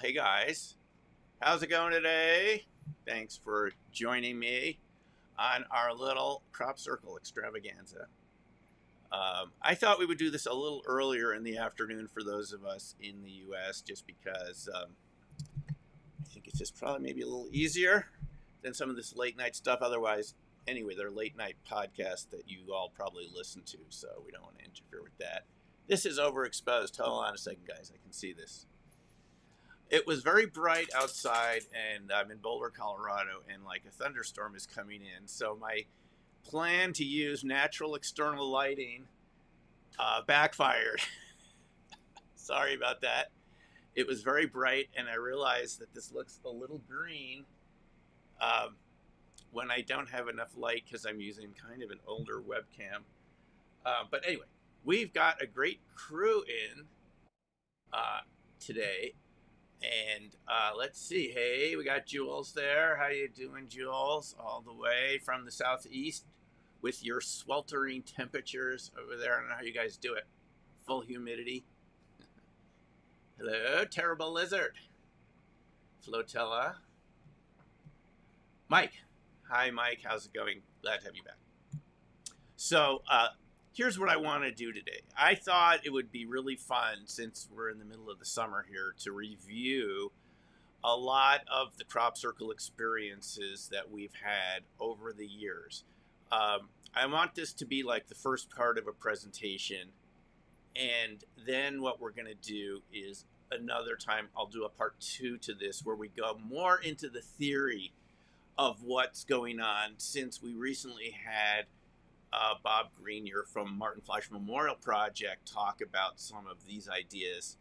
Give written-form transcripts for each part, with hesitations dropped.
Hey guys, how's it going today? Thanks for joining me on our little crop circle extravaganza. I thought we would do this a little earlier in the afternoon for those of us in the US, just because I think it's just probably maybe a little easier than some of this late night stuff. Otherwise, anyway, they're late night podcasts that you all probably listen to, so we don't want to interfere with that. This is overexposed. Hold on a second, guys. I can see this. It was very bright outside, and I'm in Boulder, Colorado, and like a thunderstorm is coming in. So my plan to use natural external lighting backfired. Sorry about that. It was very bright, and I realized that this looks a little green when I don't have enough light because I'm using kind of an older webcam. But anyway, we've got a great crew in today. And let's see. Hey, we got Jules there. How you doing, Jules? All the way from the southeast with your sweltering temperatures over there. I don't know how you guys do it. Full humidity. Hello, Terrible Lizard. Flotilla. Mike. Hi, Mike. How's it going? Glad to have you back. So, here's what I want to do today. I thought it would be really fun, since we're in the middle of the summer here, to review a lot of the crop circle experiences that we've had over the years. I want this to be like the first part of a presentation, and then what we're going to do is another time I'll do a part 2 to this, where we go more into the theory of what's going on, since we recently had Bob Grenier from Martin Fleisch Memorial Project talk about some of these ideas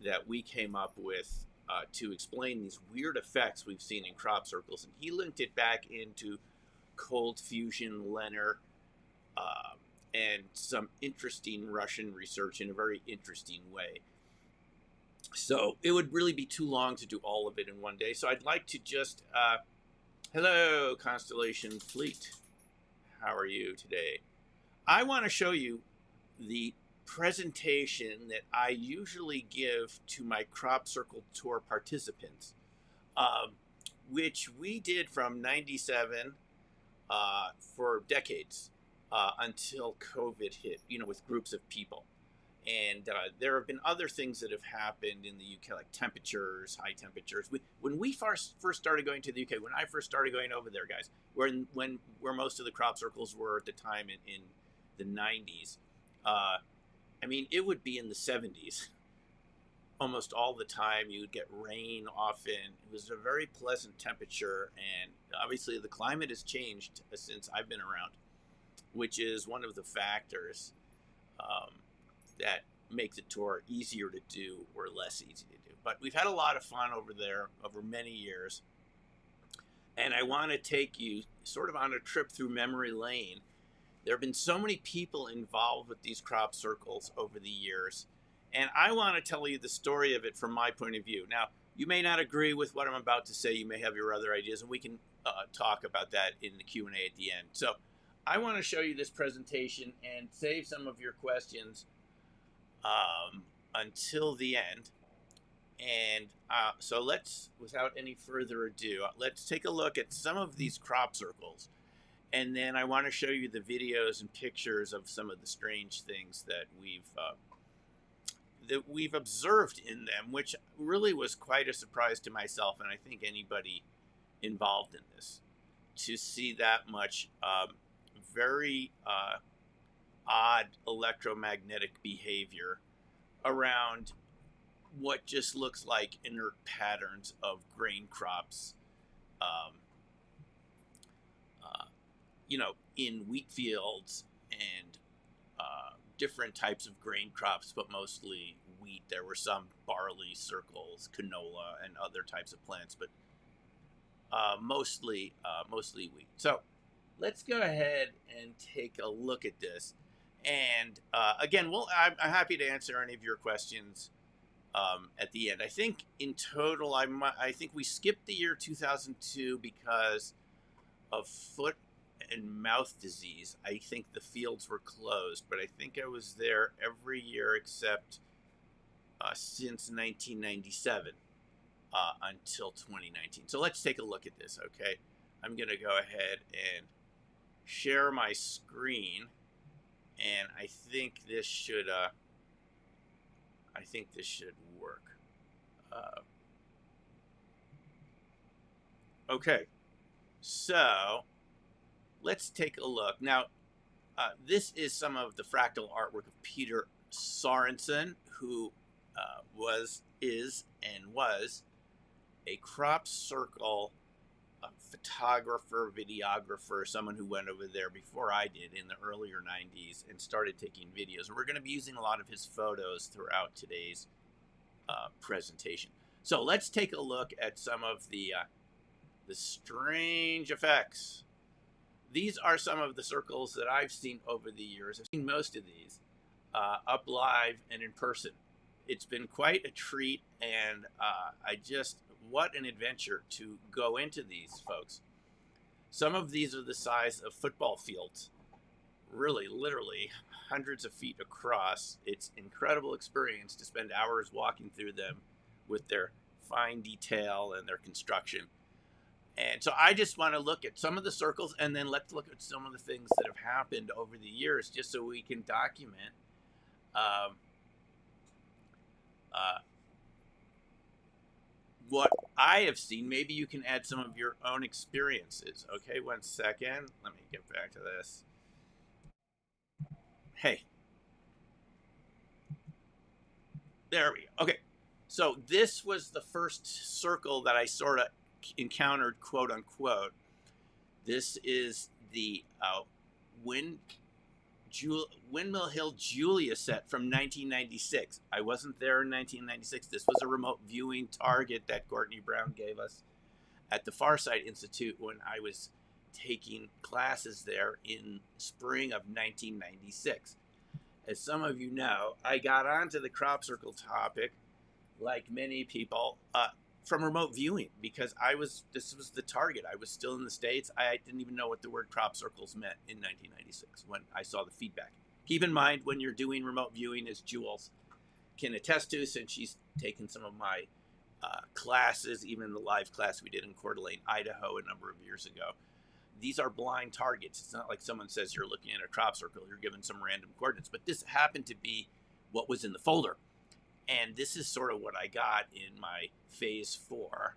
that we came up with to explain these weird effects we've seen in crop circles. And he linked it back into cold fusion, LENR, and some interesting Russian research in a very interesting way. So it would really be too long to do all of it in one day. So I'd like to just, hello, Constellation Fleet. How are you today? I want to show you the presentation that I usually give to my crop circle tour participants, which we did from '97 for decades until COVID hit, with groups of people. And there have been other things that have happened in the UK, like temperatures, high temperatures. When we first started going to the UK, when I first started going over there, guys, where most of the crop circles were at the time in the 90s, I mean, it would be in the 70s almost all the time. You would get rain often. It was a very pleasant temperature, and obviously the climate has changed since I've been around, which is one of the factors that makes a tour easier to do or less easy to do. But we've had a lot of fun over there over many years. And I want to take you sort of on a trip through memory lane. There have been so many people involved with these crop circles over the years. And I want to tell you the story of it from my point of view. Now, you may not agree with what I'm about to say. You may have your other ideas, and we can talk about that in the Q&A at the end. So I want to show you this presentation and save some of your questions until the end. And so let's, without any further ado, let's take a look at some of these crop circles. And then I want to show you the videos and pictures of some of the strange things that we've observed in them, which really was quite a surprise to myself, and I think anybody involved in this, to see that much very odd electromagnetic behavior around what just looks like inert patterns of grain crops, in wheat fields and different types of grain crops, but mostly wheat. There were some barley circles, canola, and other types of plants, but mostly wheat. So let's go ahead and take a look at this. And again, I'm happy to answer any of your questions at the end. I think in total, I think we skipped the year 2002 because of foot and mouth disease. I think the fields were closed, but I think I was there every year except since 1997. until 2019. So let's take a look at this, okay? I'm going to go ahead and share my screen, and I think this should work. Okay, so let's take a look. Now, this is some of the fractal artwork of Peter Sorensen, who was a crop circle photographer, videographer, someone who went over there before I did in the earlier 90s and started taking videos. And we're going to be using a lot of his photos throughout today's presentation. So let's take a look at some of the strange effects. These are some of the circles that I've seen over the years. I've seen most of these up live and in person. It's been quite a treat, and what an adventure to go into these, folks. Some of these are the size of football fields, really, literally hundreds of feet across. It's incredible experience to spend hours walking through them with their fine detail and their construction. And so I just want to look at some of the circles, and then let's look at some of the things that have happened over the years, just so we can document what I have seen. Maybe you can add some of your own experiences. Okay, 1 second. Let me get back to this. Hey. There we go. Okay, so this was the first circle that I sort of encountered, quote unquote. This is the Windmill Hill Julia set from 1996. I wasn't there in 1996. This was a remote viewing target that Courtney Brown gave us at the Farsight Institute when I was taking classes there in spring of 1996. As some of you know, I got onto the crop circle topic, like many people, from remote viewing, because this was the target. I was still in the States. I didn't even know what the word crop circles meant in 1996 when I saw the feedback. Keep in mind, when you're doing remote viewing, as Jules can attest to, since she's taken some of my classes, even the live class we did in Coeur d'Alene, Idaho, a number of years ago, these are blind targets. It's not like someone says you're looking at a crop circle, you're given some random coordinates, but this happened to be what was in the folder. And this is sort of what I got in my phase 4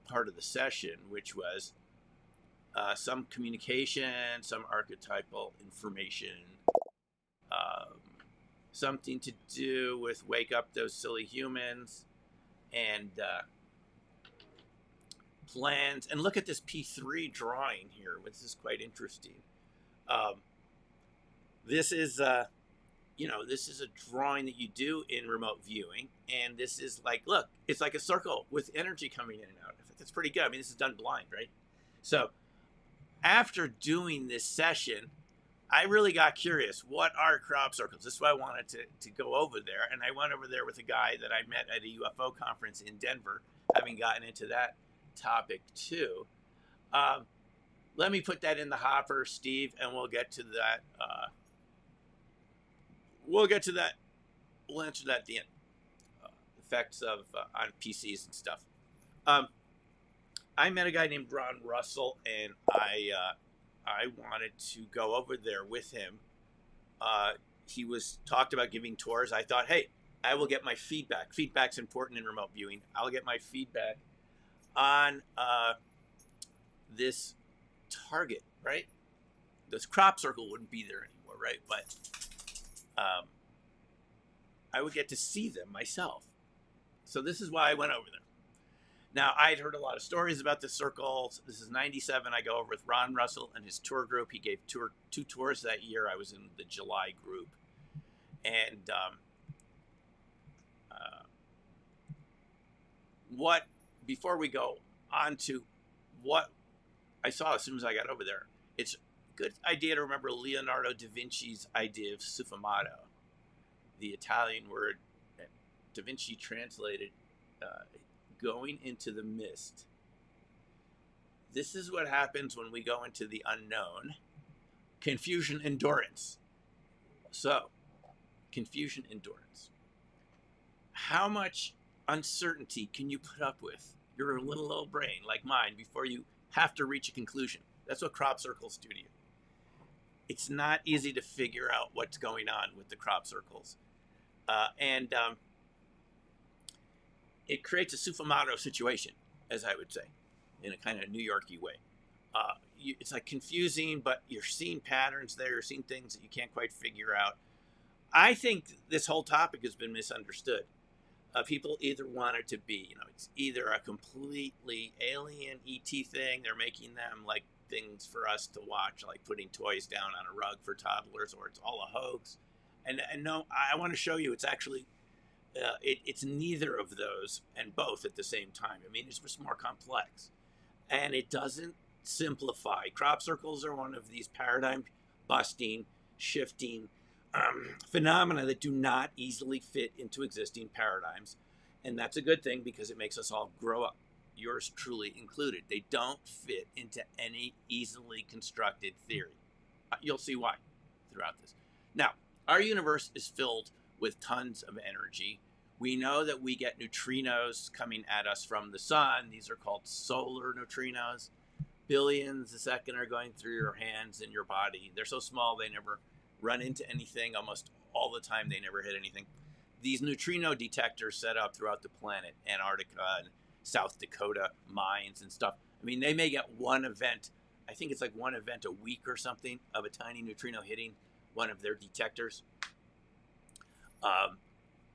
part of the session, which was some communication, some archetypal information, something to do with wake up those silly humans, and plans. And look at this P3 drawing here, which is quite interesting. This is this is a drawing that you do in remote viewing, and this is like, look, it's like a circle with energy coming in and out. I think that's pretty good. I mean, this is done blind, right? So after doing this session, I really got curious. What are crop circles? This is why I wanted to go over there. And I went over there with a guy that I met at a UFO conference in Denver, having gotten into that topic too. Let me put that in the hopper, Steve, and we'll get to that. We'll answer that at the end. Effects of on PCs and stuff. I met a guy named Ron Russell, and I wanted to go over there with him. He talked about giving tours. I thought, hey, I will get my feedback. Feedback's important in remote viewing. I'll get my feedback on this target, right? This crop circle wouldn't be there anymore, right? But I would get to see them myself. So this is why I went over there. Now, I'd heard a lot of stories about the circles. This is 97. I go over with Ron Russell and his tour group. He gave 2 tours that year. I was in the July group. And before we go on to what I saw as soon as I got over there, it's a good idea to remember Leonardo da Vinci's idea of sfumato, the Italian word that Da Vinci translated going into the mist. This is what happens when we go into the unknown. Confusion, endurance. So, confusion, endurance. How much uncertainty can you put up with, your little old brain like mine, before you have to reach a conclusion? That's what crop circles do to you. It's not easy to figure out what's going on with the crop circles. And it creates a Suffumato situation, as I would say, in a kind of New York-y way. It's like confusing, but you're seeing patterns there, you're seeing things that you can't quite figure out. I think this whole topic has been misunderstood. People either want it to be, it's either a completely alien ET thing, they're making them like things for us to watch, like putting toys down on a rug for toddlers, or it's all a hoax. And no, I want to show you it's actually, it's neither of those and both at the same time. I mean, it's just more complex. And it doesn't simplify. Crop circles are one of these paradigm busting, shifting phenomena that do not easily fit into existing paradigms. And that's a good thing because it makes us all grow up, yours truly included. They don't fit into any easily constructed theory. You'll see why throughout this. Now, our universe is filled with tons of energy. We know that we get neutrinos coming at us from the sun. These are called solar neutrinos. Billions a second are going through your hands and your body. They're so small they never run into anything. Almost all the time they never hit anything. These neutrino detectors set up throughout the planet, Antarctica and South Dakota mines and stuff. I mean, they may get one event. I think it's like one event a week or something of a tiny neutrino hitting one of their detectors.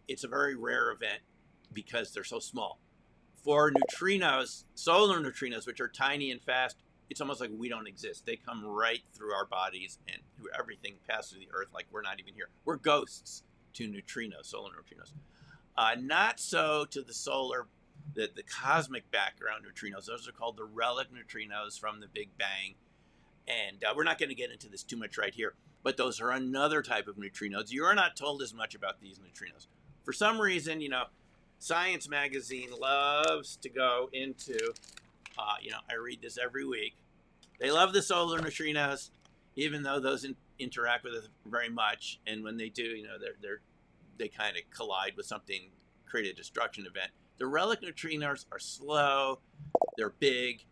It's a very rare event because they're so small. For neutrinos, solar neutrinos, which are tiny and fast, it's almost like we don't exist. They come right through our bodies and through everything, pass through the earth like we're not even here. We're ghosts to neutrinos, solar neutrinos. Not so to the cosmic background neutrinos. Those are called the relic neutrinos from the Big Bang. And we're not going to get into this too much right here, but those are another type of neutrinos. You're not told as much about these neutrinos. For some reason, Science magazine loves to go into, I read this every week. They love the solar neutrinos, even though those interact with us very much. And when they do, they kind of collide with something, create a destruction event. The relic neutrinos are slow. They're big.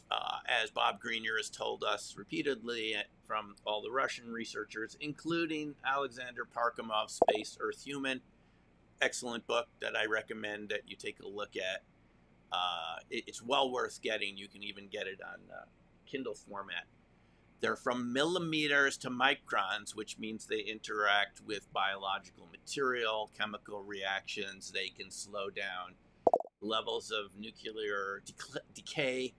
As Bob Greenyer has told us repeatedly from all the Russian researchers, including Alexander Parkhomov's Space, Earth, Human. Excellent book that I recommend that you take a look at. It's well worth getting. You can even get it on Kindle format. They're from millimeters to microns, which means they interact with biological material, chemical reactions. They can slow down levels of nuclear decay,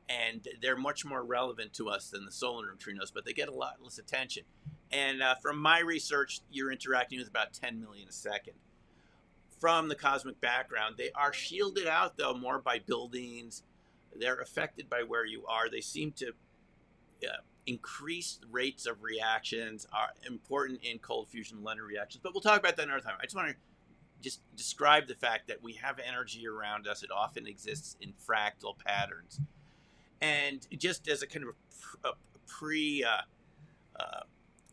and they're much more relevant to us than the solar neutrinos, but they get a lot less attention. And from my research, you're interacting with about 10 million a second. From the cosmic background, they are shielded out, though, more by buildings. They're affected by where you are. They seem to increase rates of reactions, are important in cold fusion LENR reactions. But we'll talk about that another time. I just want to just describe the fact that we have energy around us. It often exists in fractal patterns. And just as a kind of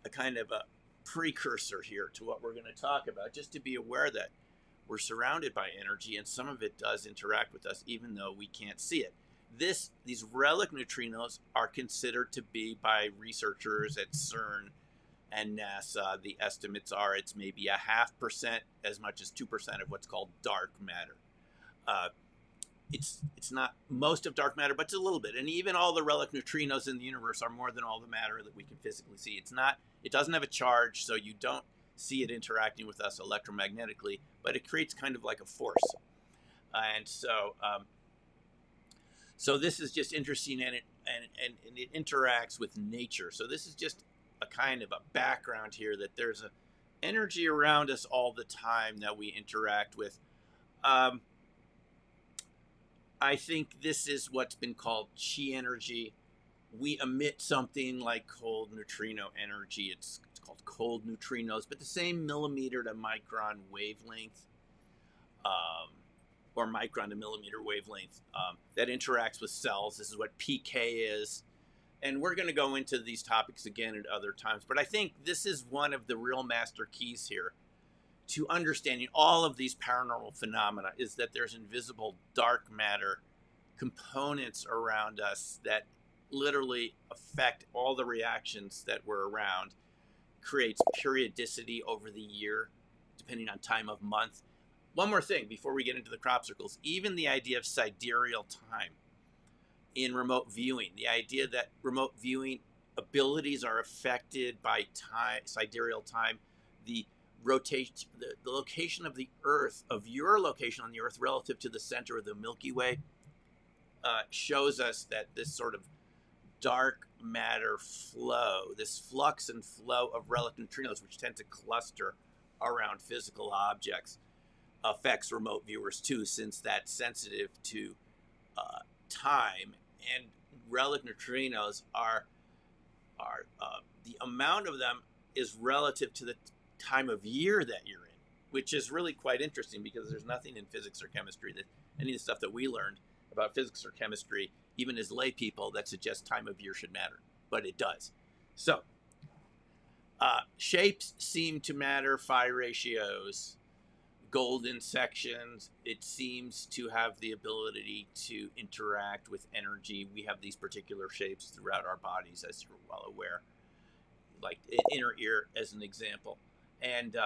a kind of a precursor here to what we're going to talk about, just to be aware that we're surrounded by energy and some of it does interact with us even though we can't see it. These relic neutrinos are considered to be, by researchers at CERN and NASA, the estimates are it's maybe 0.5%, as much as 2% of what's called dark matter. It's not most of dark matter, but it's a little bit. And even all the relic neutrinos in the universe are more than all the matter that we can physically see. It doesn't have a charge, so you don't see it interacting with us electromagnetically, but it creates kind of like a force. And so this is just interesting, and it interacts with nature. So this is just a kind of a background here that there's an energy around us all the time that we interact with. I think this is what's been called chi energy. We emit something like cold neutrino energy. It's called cold neutrinos, but the same millimeter to micron wavelength, or micron to millimeter wavelength, that interacts with cells. This is what PK is. And we're going to go into these topics again at other times. But I think this is one of the real master keys here to understanding all of these paranormal phenomena is that there's invisible dark matter components around us that literally affect all the reactions that were around, creates periodicity over the year, depending on time of month. One more thing before we get into the crop circles, even the idea of sidereal time in remote viewing, the idea that remote viewing abilities are affected by time, sidereal time, the rotation, the location of the Earth, of your location on the Earth relative to the center of the Milky Way, shows us that this sort of dark matter flow, this flux and flow of relic neutrinos, which tend to cluster around physical objects, affects remote viewers too, since that's sensitive to time. And relic neutrinos are the amount of them is relative to the time of year that you're in, which is really quite interesting because there's nothing in physics or chemistry, that any of the stuff that we learned about physics or chemistry, even as lay people, that suggests time of year should matter, but it does. So shapes seem to matter, phi ratios, golden sections. It seems to have the ability to interact with energy. We have these particular shapes throughout our bodies, as you're well aware, like inner ear as an example. And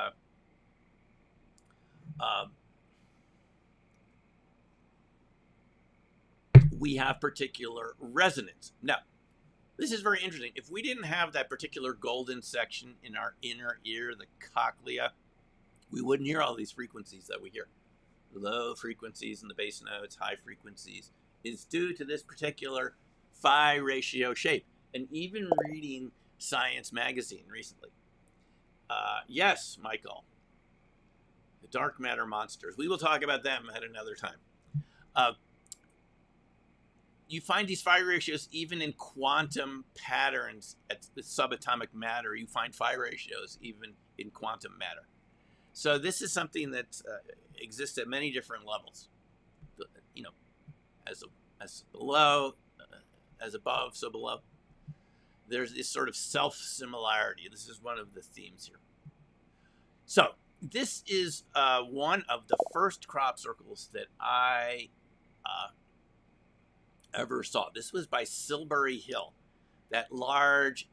we have particular resonance. Now, this is very interesting. If we didn't have that particular golden section in our inner ear, the cochlea, we wouldn't hear all these frequencies that we hear. Low frequencies in the bass notes, high frequencies, is due to this particular phi ratio shape. And even reading Science magazine recently. Yes, Michael, the dark matter monsters. We will talk about them at another time. You find these phi ratios even in quantum patterns at the subatomic matter. You find phi ratios even in quantum matter. So this is something that exists at many different levels. You know, as below, as above, so below. There's this sort of self-similarity. This is one of the themes here. So this is one of the first crop circles that I ever saw. This was by Silbury Hill, that large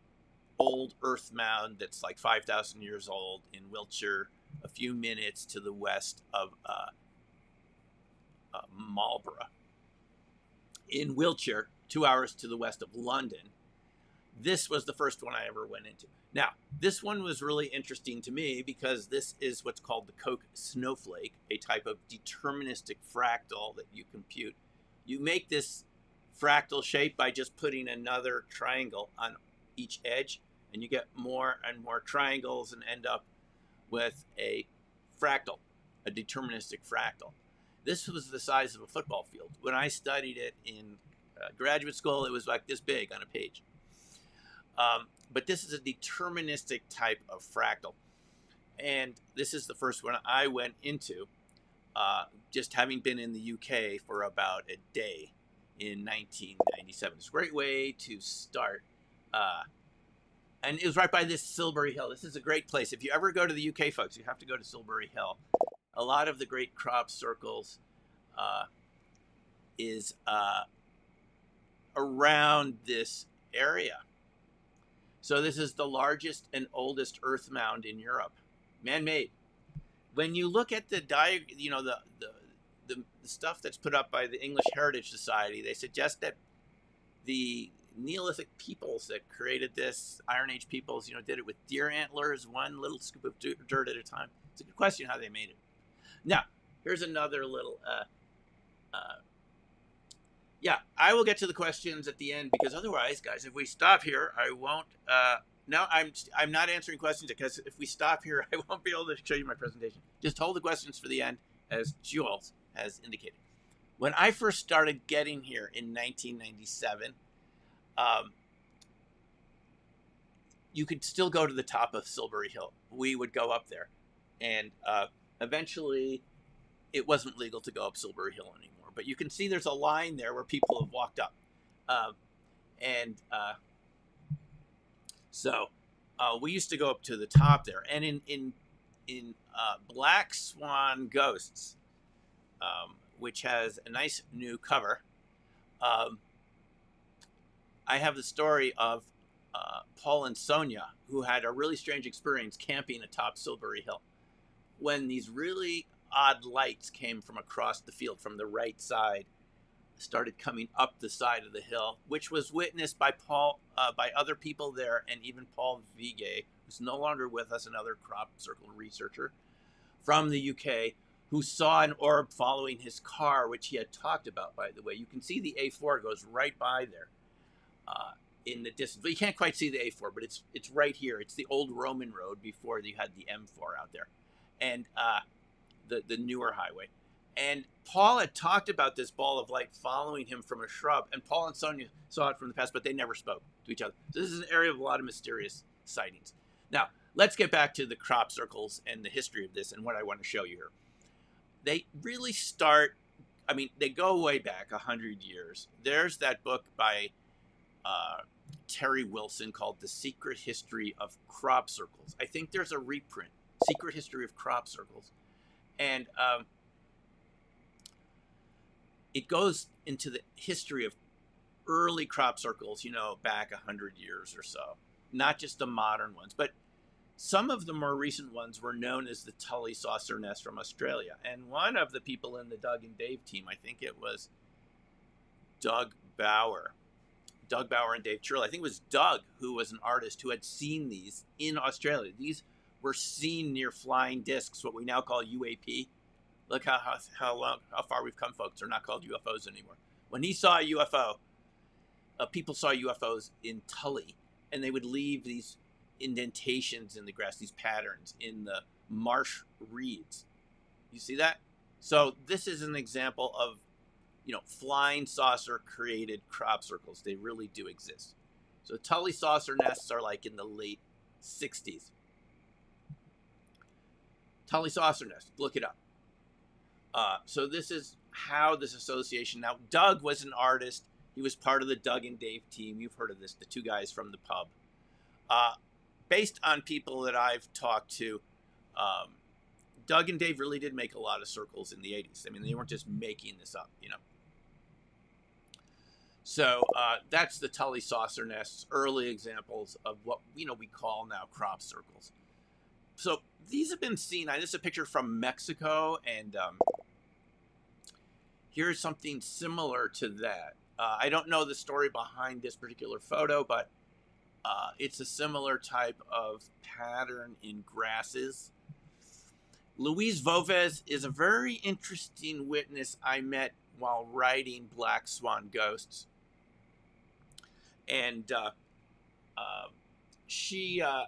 old earth mound that's like 5,000 years old in Wiltshire, a few minutes to the west of Marlborough. In Wiltshire, 2 hours to the west of London. This was the first one I ever went into. Now, this one was really interesting to me because this is what's called the Koch snowflake, a type of deterministic fractal that you compute. You make this fractal shape by just putting another triangle on each edge, and you get more and more triangles and end up with a fractal, a deterministic fractal. This was the size of a football field. When I studied it in graduate school, it was like this big on a page. But this is a deterministic type of fractal. And this is the first one I went into, just having been in the UK for about a day in 1997. It's a great way to start. And it was right by this Silbury Hill. This is a great place. If you ever go to the UK, folks, you have to go to Silbury Hill. A lot of the great crop circles is around this area. So this is the largest and oldest earth mound in Europe, man-made. When you look at the the stuff that's put up by the English Heritage Society, they suggest that the Neolithic peoples that created this, Iron Age peoples, did it with deer antlers, one little scoop of dirt at a time. It's a good question how they made it. Now, here's another little. Yeah, I will get to the questions at the end because otherwise, guys, if we stop here, I won't. No, I'm not answering questions because if we stop here, I won't be able to show you my presentation. Just hold the questions for the end, as Jules has indicated. When I first started getting here in 1997, you could still go to the top of Silbury Hill. We would go up there, and eventually, it wasn't legal to go up Silbury Hill anymore. But you can see there's a line there where people have walked up. So we used to go up to the top there. And in in Black Swan Ghosts, which has a nice new cover, I have the story of Paul and Sonia, who had a really strange experience camping atop Silbury Hill when these really odd lights came from across the field from the right side, started coming up the side of the hill, which was witnessed by Paul, by other people there, and even Paul Vigay, who's no longer with us, another crop circle researcher from the UK, who saw an orb following his car, which he had talked about, by the way. You can see the A4 goes right by there in the distance. But you can't quite see the A4, but it's right here. It's the old Roman road before you had the M4 out there, and the newer highway. And Paul had talked about this ball of light following him from a shrub, and Paul and Sonia saw it from the past, but they never spoke to each other. So this is an area of a lot of mysterious sightings. Now, let's get back to the crop circles and the history of this and what I want to show you here. They really start, I mean, they go way back 100 years. There's that book by Terry Wilson called The Secret History of Crop Circles. I think there's a reprint, Secret History of Crop Circles. And it goes into the history of early crop circles, you know, back 100 years or so. Not just the modern ones, but some of the more recent ones were known as the Tully saucer nest from Australia. And one of the people in the Doug and Dave team, I think it was Doug Bauer and Dave Churl. I think it was Doug, who was an artist who had seen these in Australia. These were seen near flying discs, what we now call UAP. Look how far we've come, folks. They're not called UFOs anymore. When he saw a UFO, people saw UFOs in Tully, and they would leave these indentations in the grass, these patterns in the marsh reeds. You see that? So this is an example of, you know, flying saucer created crop circles. They really do exist. So Tully saucer nests are like in the late 60s. Tully saucer nest, look it up. So this is how this association, now Doug was an artist. He was part of the Doug and Dave team. You've heard of this, the two guys from the pub. Based on people that I've talked to, Doug and Dave really did make a lot of circles in the 80s. I mean, they weren't just making this up, you know. So that's the Tully saucer nests, early examples of what, you know, we call now crop circles. So these have been seen. This is a picture from Mexico, and here's something similar to that. I don't know the story behind this particular photo, but it's a similar type of pattern in grasses. Louise Voves is a very interesting witness I met while writing Black Swan Ghosts. And she had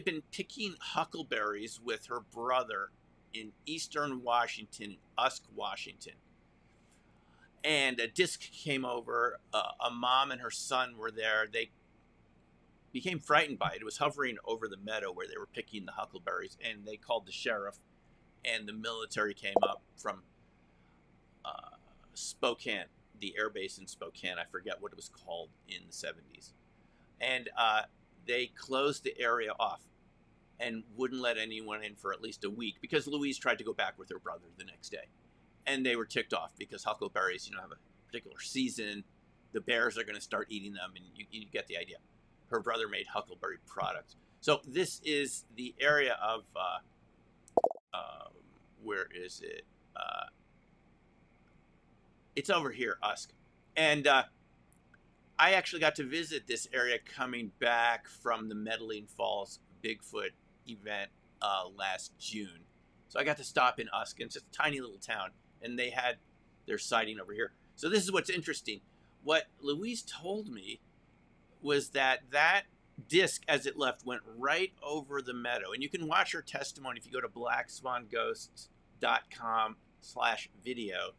been picking huckleberries with her brother in eastern Washington, Usk, Washington. And a disc came over. A mom and her son were there. They became frightened by it. It was hovering over the meadow where they were picking the huckleberries, and they called the sheriff, and the military came up from Spokane, the air base in Spokane. I forget what it was called in the 70s. And they closed the area off and wouldn't let anyone in for at least a week because Louise tried to go back with her brother the next day. And they were ticked off because huckleberries, you know, have a particular season. The bears are going to start eating them, and you get the idea. Her brother made huckleberry products. So this is the area of, where is it? It's over here, Usk. And I actually got to visit this area coming back from the Meddling Falls Bigfoot event last June. So I got to stop in Usk, and it's just a tiny little town, and they had their sighting over here. So this is what's interesting. What Louise told me was that that disc, as it left, went right over the meadow. And you can watch her testimony if you go to blackswanghosts.com/video,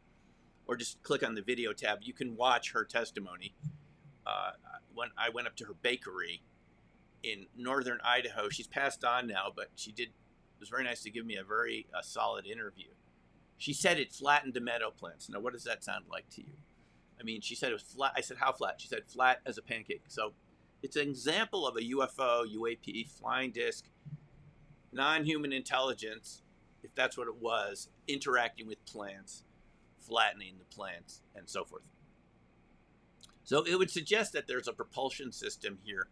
or just click on the video tab. You can watch her testimony. When I went up to her bakery in northern Idaho, she's passed on now, but it was very nice to give me a very solid interview. She said it flattened the meadow plants. Now, what does that sound like to you? I mean, she said it was flat. I said, how flat? She said, flat as a pancake. So it's an example of a UFO, UAP, flying disc non-human intelligence, if that's what it was, interacting with plants, flattening the plants, and so forth. So it would suggest that there's a propulsion system here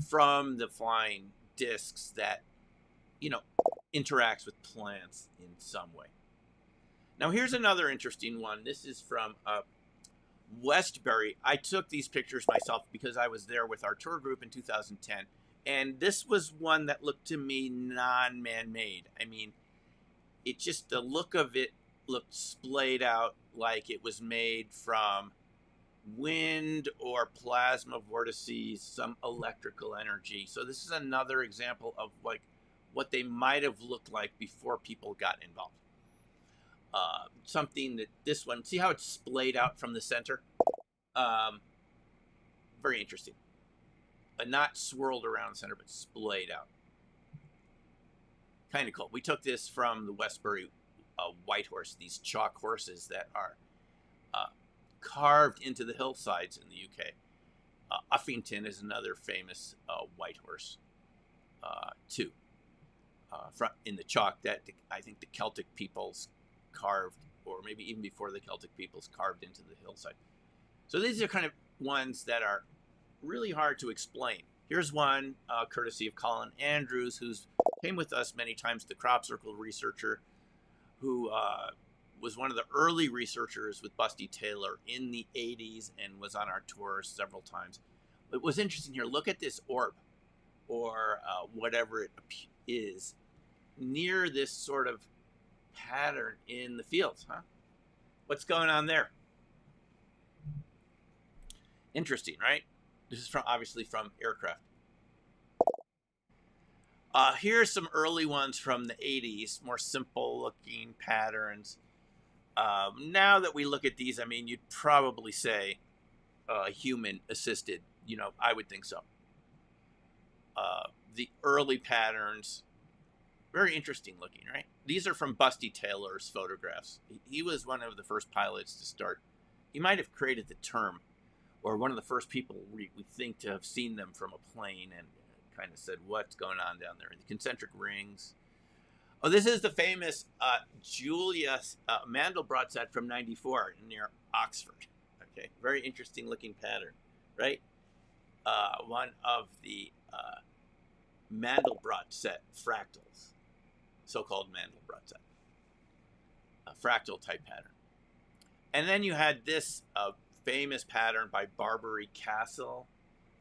from the flying discs that, interacts with plants in some way. Now, here's another interesting one. This is from Westbury. I took these pictures myself because I was there with our tour group in 2010. And this was one that looked to me non-man-made. I mean, the look of it looked splayed out like it was made from wind or plasma vortices, some electrical energy. So this is another example of what they might have looked like before people got involved. Something that this one, see how it's splayed out from the center? Very interesting. But not swirled around the center, but splayed out. Kind of cool. We took this from the Westbury white horse, these chalk horses that are carved into the hillsides in the UK. Uffington is another famous white horse, too. In the chalk that I think the Celtic peoples carved, or maybe even before the Celtic peoples carved into the hillside. So these are kind of ones that are really hard to explain. Here's one courtesy of Colin Andrews, who's came with us many times, the crop circle researcher, who was one of the early researchers with Busty Taylor in the 80s and was on our tours several times. It was interesting here. Look at this orb, or whatever it is, near this sort of pattern in the fields, huh? What's going on there? Interesting, right? This is obviously from aircraft. Here's some early ones from the 80s, more simple looking patterns. Now that we look at these, I mean, you'd probably say human assisted, I would think so. The early patterns, very interesting looking, right? These are from Busty Taylor's photographs. He was one of the first pilots to start. He might have created the term, or one of the first people we think to have seen them from a plane and kind of said, what's going on down there? The concentric rings. Oh, this is the famous Julia Mandelbrot set from '94 near Oxford. Okay, very interesting looking pattern, right? One of the Mandelbrot set fractals, so-called Mandelbrot set, a fractal type pattern. And then you had this famous pattern by Barbary Castle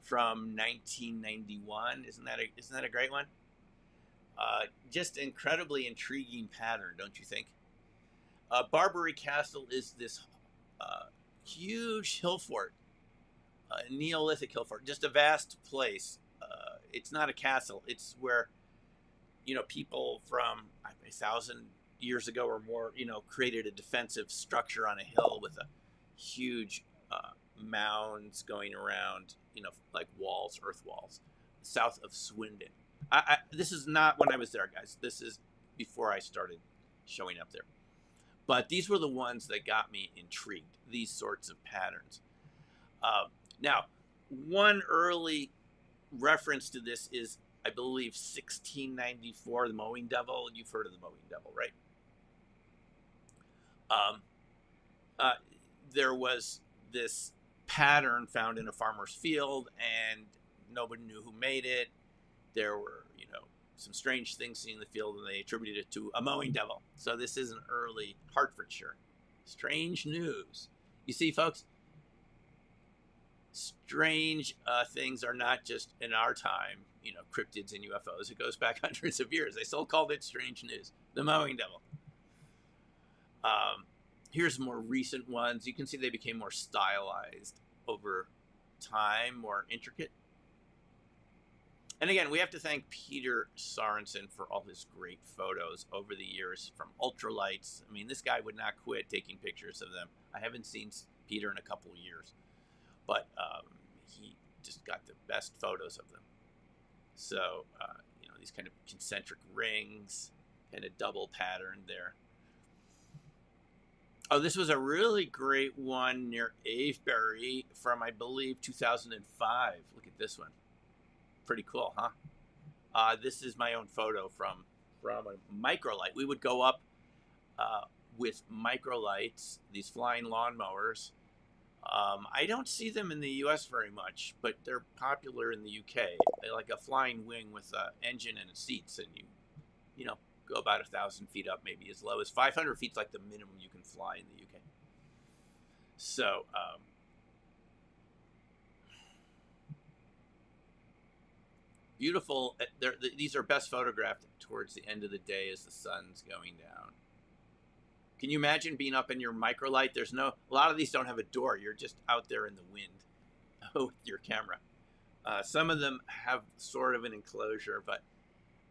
from 1991. Isn't that a great one? Just incredibly intriguing pattern, don't you think? Barbary Castle is this huge hill fort, Neolithic hill fort, just a vast place. It's not a castle. It's where, people from 1,000 years ago or more, created a defensive structure on a hill with a huge mounds going around, like walls, earth walls, south of Swindon. This is not when I was there, guys. This is before I started showing up there. But these were the ones that got me intrigued, these sorts of patterns. Now, one early reference to this is, I believe, 1694, the Mowing Devil. You've heard of the Mowing Devil, right? There was this pattern found in a farmer's field, and nobody knew who made it. There were, some strange things seen in the field, and they attributed it to a mowing devil. So this is an early Hertfordshire. Strange news. You see, folks, strange things are not just in our time, cryptids and UFOs. It goes back hundreds of years. They still called it strange news. The mowing devil. Here's more recent ones. You can see they became more stylized over time, more intricate. And again, we have to thank Peter Sorensen for all his great photos over the years from ultralights. I mean, this guy would not quit taking pictures of them. I haven't seen Peter in a couple of years, but he just got the best photos of them. So, these kind of concentric rings, kind of double pattern there. Oh, this was a really great one near Avebury from, I believe, 2005. Look at this one. Pretty cool, huh? This is my own photo from a microlight. We would go up with microlights, these flying lawnmowers. I don't see them in the U.S. very much, but they're popular in the U.K. They're like a flying wing with an engine and seats, and you know, go about 1,000 feet up, maybe as low as 500 feet is like the minimum you can fly in the UK. So, beautiful. These are best photographed towards the end of the day as the sun's going down. Can you imagine being up in your microlight? A lot of these don't have a door. You're just out there in the wind with your camera. Some of them have sort of an enclosure, but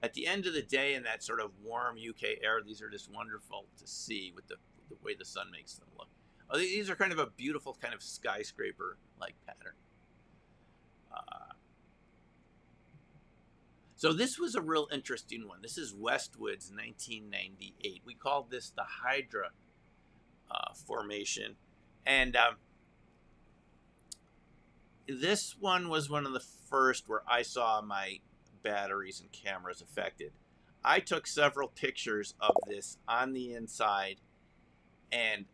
at the end of the day, in that sort of warm UK air, these are just wonderful to see with the way the sun makes them look. These are kind of a beautiful kind of skyscraper-like pattern. So this was a real interesting one. This is Westwood's 1998. We called this the Hydra formation. And this one was one of the first where I saw my batteries and cameras affected. I took several pictures of this on the inside. And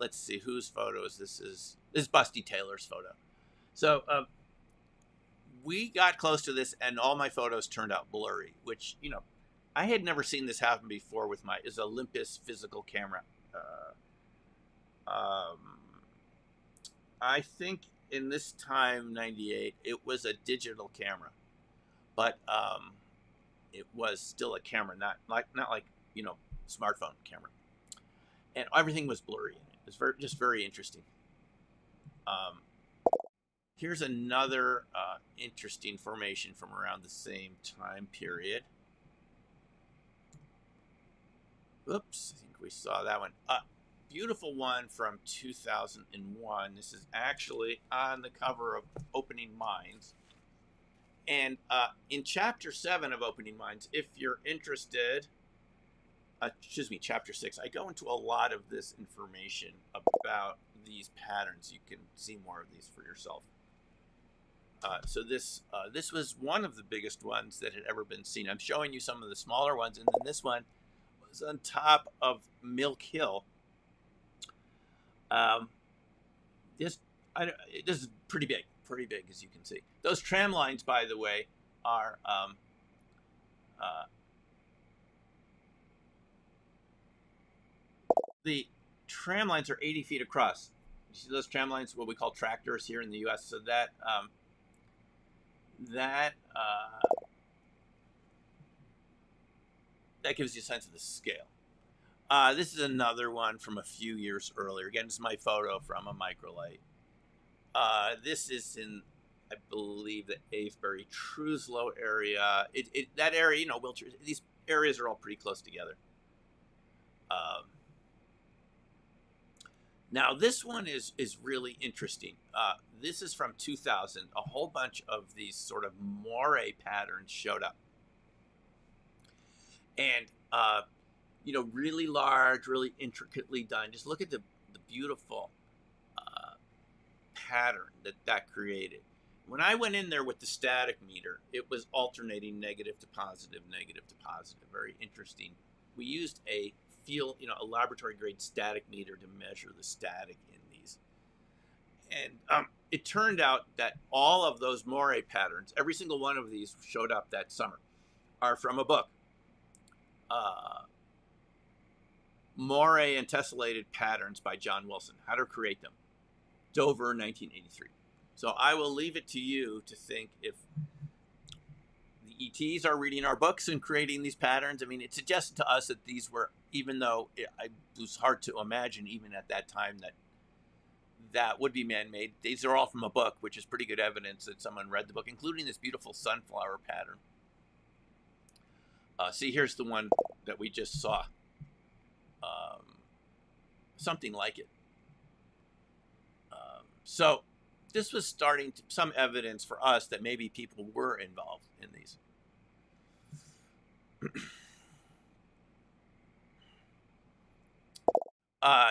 let's see whose photos this is. This is Busty Taylor's photo. So we got close to this, and all my photos turned out blurry, which, you know, I had never seen this happen before with my Olympus physical camera. I think in this time, 98, it was a digital camera, but it was still a camera, not like you know, smartphone camera, and everything was blurry. It was just very interesting. Here's another interesting formation from around the same time period. Oops, I think we saw that one. Beautiful one from 2001. This is actually on the cover of Opening Minds. And in Chapter 7 of Opening Minds, if you're interested, excuse me, Chapter 6, I go into a lot of this information about these patterns. You can see more of these for yourself. So this was one of the biggest ones that had ever been seen. I'm showing you some of the smaller ones, and then this one was on top of Milk Hill. This is pretty big, as you can see. Those tram lines, by the way, are the tram lines are 80 feet across. You see those tram lines, what we call tractors here in the U.S. So that that gives you a sense of the scale. This is another one from a few years earlier. Again, this is my photo from a microlight. This is in, I believe, the Avebury, Truslow area. That area, you know, Wiltshire, these areas are all pretty close together. Now, this one is really interesting. This is from 2000. A whole bunch of these sort of moire patterns showed up. And, you know, really large, really intricately done. Just look at the beautiful pattern that created. When I went in there with the static meter, it was alternating negative to positive, very interesting. We used a laboratory grade static meter to measure the static in these. And it turned out that all of those moire patterns, every single one of these showed up that summer, are from a book. Moire and Tessellated Patterns by John Wilson, How to Create Them, Dover, 1983. So I will leave it to you to think if the ETs are reading our books and creating these patterns. I mean, it suggests to us that these were, even though it was hard to imagine even at that time that would be man-made, these are all from a book, which is pretty good evidence that someone read the book, including this beautiful sunflower pattern. See, here's the one that we just saw. Something like it. So this was starting to, some evidence for us that maybe people were involved in these.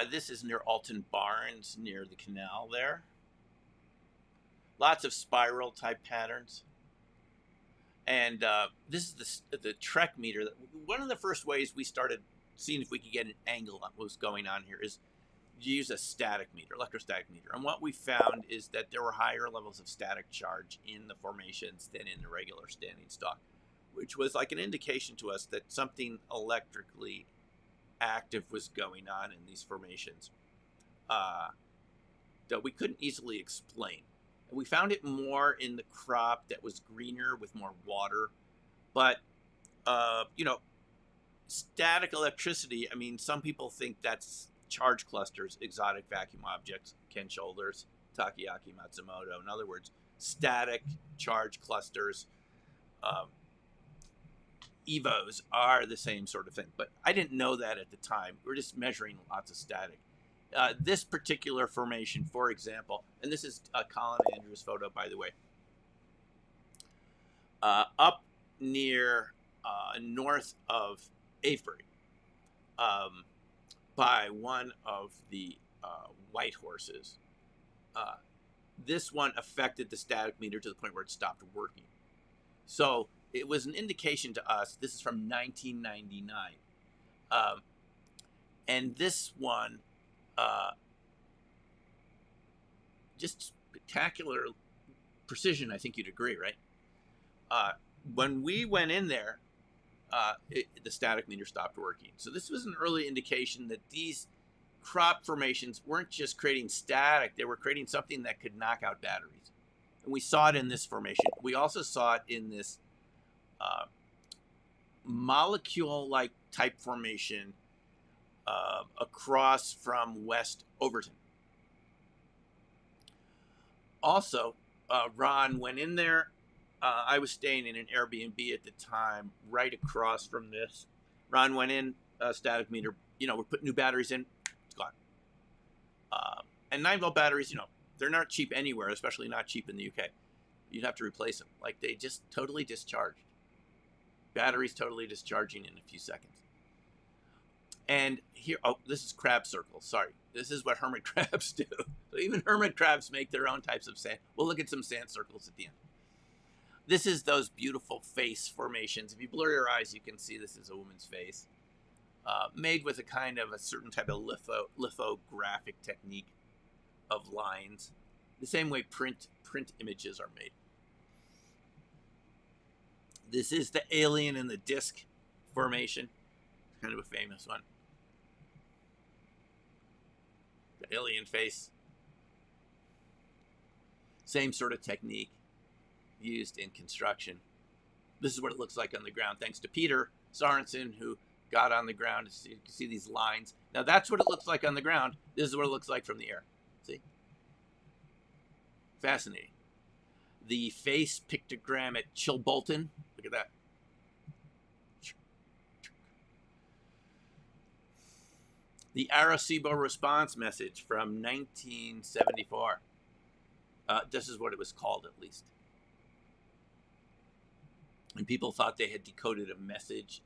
This is near Alton Barnes, near the canal there. Lots of spiral type patterns. And this is the Trek meter. One of the first ways we started seeing if we could get an angle on what was going on here is use a static meter, electrostatic meter. And what we found is that there were higher levels of static charge in the formations than in the regular standing stock, which was like an indication to us that something electrically active was going on in these formations that we couldn't easily explain. And we found it more in the crop that was greener with more water. But, static electricity, I mean, some people think that's charge clusters, exotic vacuum objects, Ken Shoulders, Takeaki Matsumoto. In other words, static charge clusters, EVOs are the same sort of thing. But I didn't know that at the time. We were just measuring lots of static. This particular formation, for example, and this is Colin Andrews' photo, by the way, up near north of Avebury, by one of the white horses. This one affected the static meter to the point where it stopped working. So it was an indication to us. This is from 1999. And this one, just spectacular precision, I think you'd agree, right? When we went in there, the static meter stopped working. So this was an early indication that these crop formations weren't just creating static, they were creating something that could knock out batteries. And we saw it in this formation. We also saw it in this molecule-like type formation across from West Overton. Also, Ron went in there. I was staying in an Airbnb at the time, right across from this. Ron went in, static meter, we're putting new batteries in, it's gone. And 9-volt batteries, they're not cheap anywhere, especially not cheap in the UK. You'd have to replace them. Like, they just totally discharged. Batteries totally discharging in a few seconds. And here, this is crab circles, sorry. This is what hermit crabs do. So even hermit crabs make their own types of sand. We'll look at some sand circles at the end. This is those beautiful face formations. If you blur your eyes, you can see this is a woman's face. Made with a certain type of lithographic technique of lines. The same way print images are made. This is the alien in the disc formation. Kind of a famous one. The alien face. Same sort of technique used in construction. This is what it looks like on the ground, thanks to Peter Sorensen, who got on the ground. You can see these lines. Now that's what it looks like on the ground. This is what it looks like from the air. See? Fascinating. The face pictogram at Chilbolton. Look at that. The Arecibo response message from 1974. This is what it was called, at least. And people thought they had decoded a message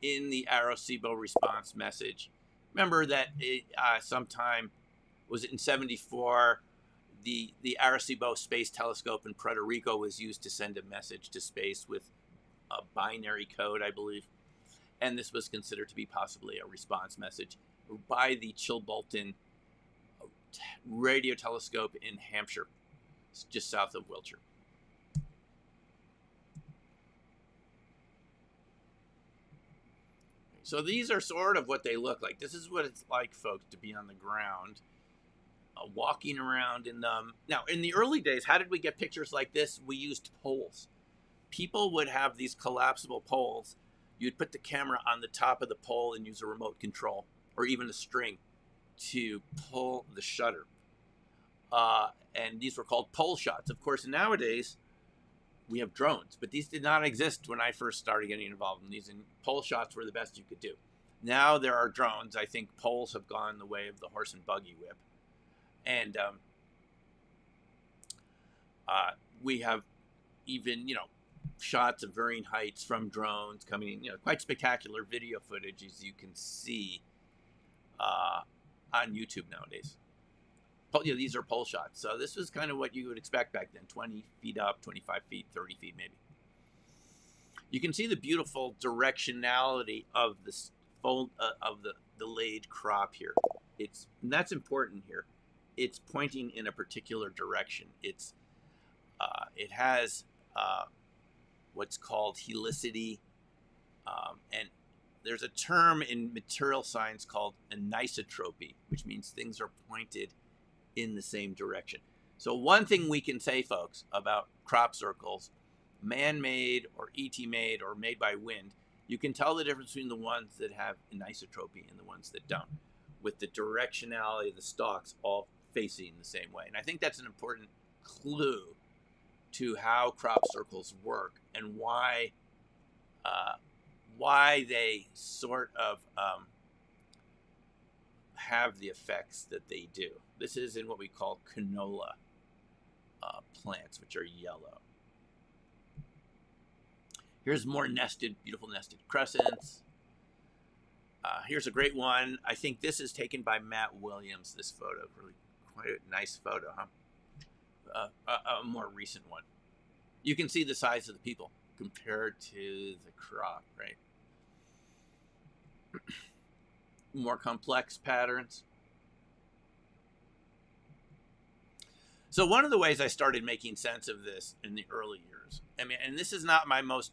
in the Arecibo response message. Remember that sometime, was it in 74, the Arecibo Space Telescope in Puerto Rico was used to send a message to space with a binary code, I believe. And this was considered to be possibly a response message by the Chilbolton radio telescope in Hampshire, just south of Wiltshire. So these are sort of what they look like. This is what it's like, folks, to be on the ground, walking around in them. Now, in the early days, how did we get pictures like this? We used poles. People would have these collapsible poles. You'd put the camera on the top of the pole and use a remote control or even a string to pull the shutter. And these were called pole shots. Of course, nowadays, we have drones, but these did not exist when I first started getting involved in these, and pole shots were the best you could do. Now there are drones. I think poles have gone the way of the horse and buggy whip. And we have even, shots of varying heights from drones coming in, quite spectacular video footage, as you can see on YouTube nowadays. These are pole shots. So this was kind of what you would expect back then, 20 feet up, 25 feet, 30 feet maybe. You can see the beautiful directionality of this fold of the laid crop here. And that's important here. It's pointing in a particular direction. It has what's called helicity, and there's a term in material science called anisotropy, which means things are pointed in the same direction. So one thing we can say, folks, about crop circles, man-made or ET-made or made by wind, you can tell the difference between the ones that have anisotropy and the ones that don't, with the directionality of the stalks all facing the same way. And I think that's an important clue to how crop circles work and why they sort of have the effects that they do. This is in what we call canola plants, which are yellow. Here's more nested, beautiful nested crescents. Here's a great one. I think this is taken by Matt Williams, this photo. Really quite a nice photo, huh? A more recent one. You can see the size of the people compared to the crop, right? More complex patterns. So one of the ways I started making sense of this in the early years, I mean, and this is not my most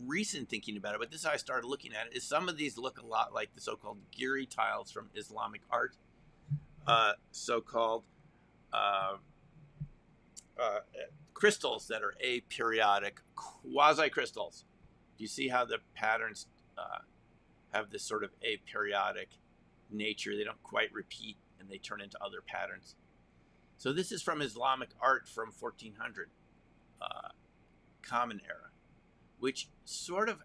recent thinking about it, but this is how I started looking at it, is some of these look a lot like the so-called Giri tiles from Islamic art, so-called crystals that are aperiodic, quasi-crystals. Do you see how the patterns have this sort of aperiodic nature? They don't quite repeat and they turn into other patterns. So this is from Islamic art from 1400, Common Era, which sort of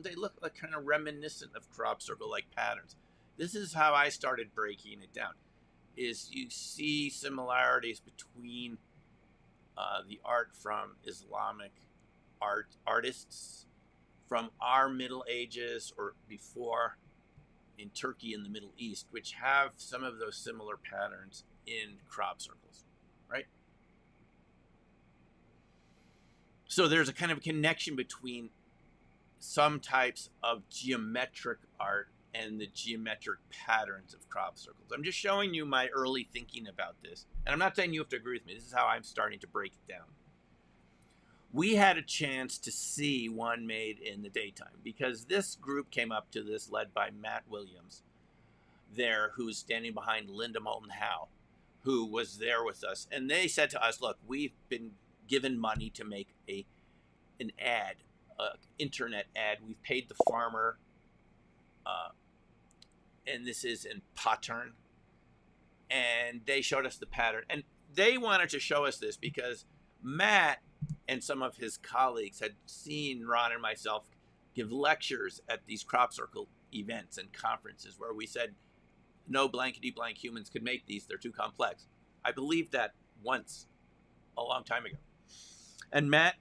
they look like kind of reminiscent of crop circle-like patterns. This is how I started breaking it down, is you see similarities between the art from Islamic artists from our Middle Ages or before in Turkey and the Middle East, which have some of those similar patterns in crop circles, right? So there's a kind of connection between some types of geometric art and the geometric patterns of crop circles. I'm just showing you my early thinking about this. And I'm not saying you have to agree with me. This is how I'm starting to break it down. We had a chance to see one made in the daytime because this group came up to this, led by Matt Williams there, who's standing behind Linda Moulton Howe, who was there with us. And they said to us, look, we've been given money to make an ad, internet ad. We've paid the farmer, and this is in Pattern. And they showed us the pattern. And they wanted to show us this because Matt and some of his colleagues had seen Ron and myself give lectures at these crop circle events and conferences where we said, no blankety blank humans could make these. They're too complex. I believed that once, a long time ago. And Matt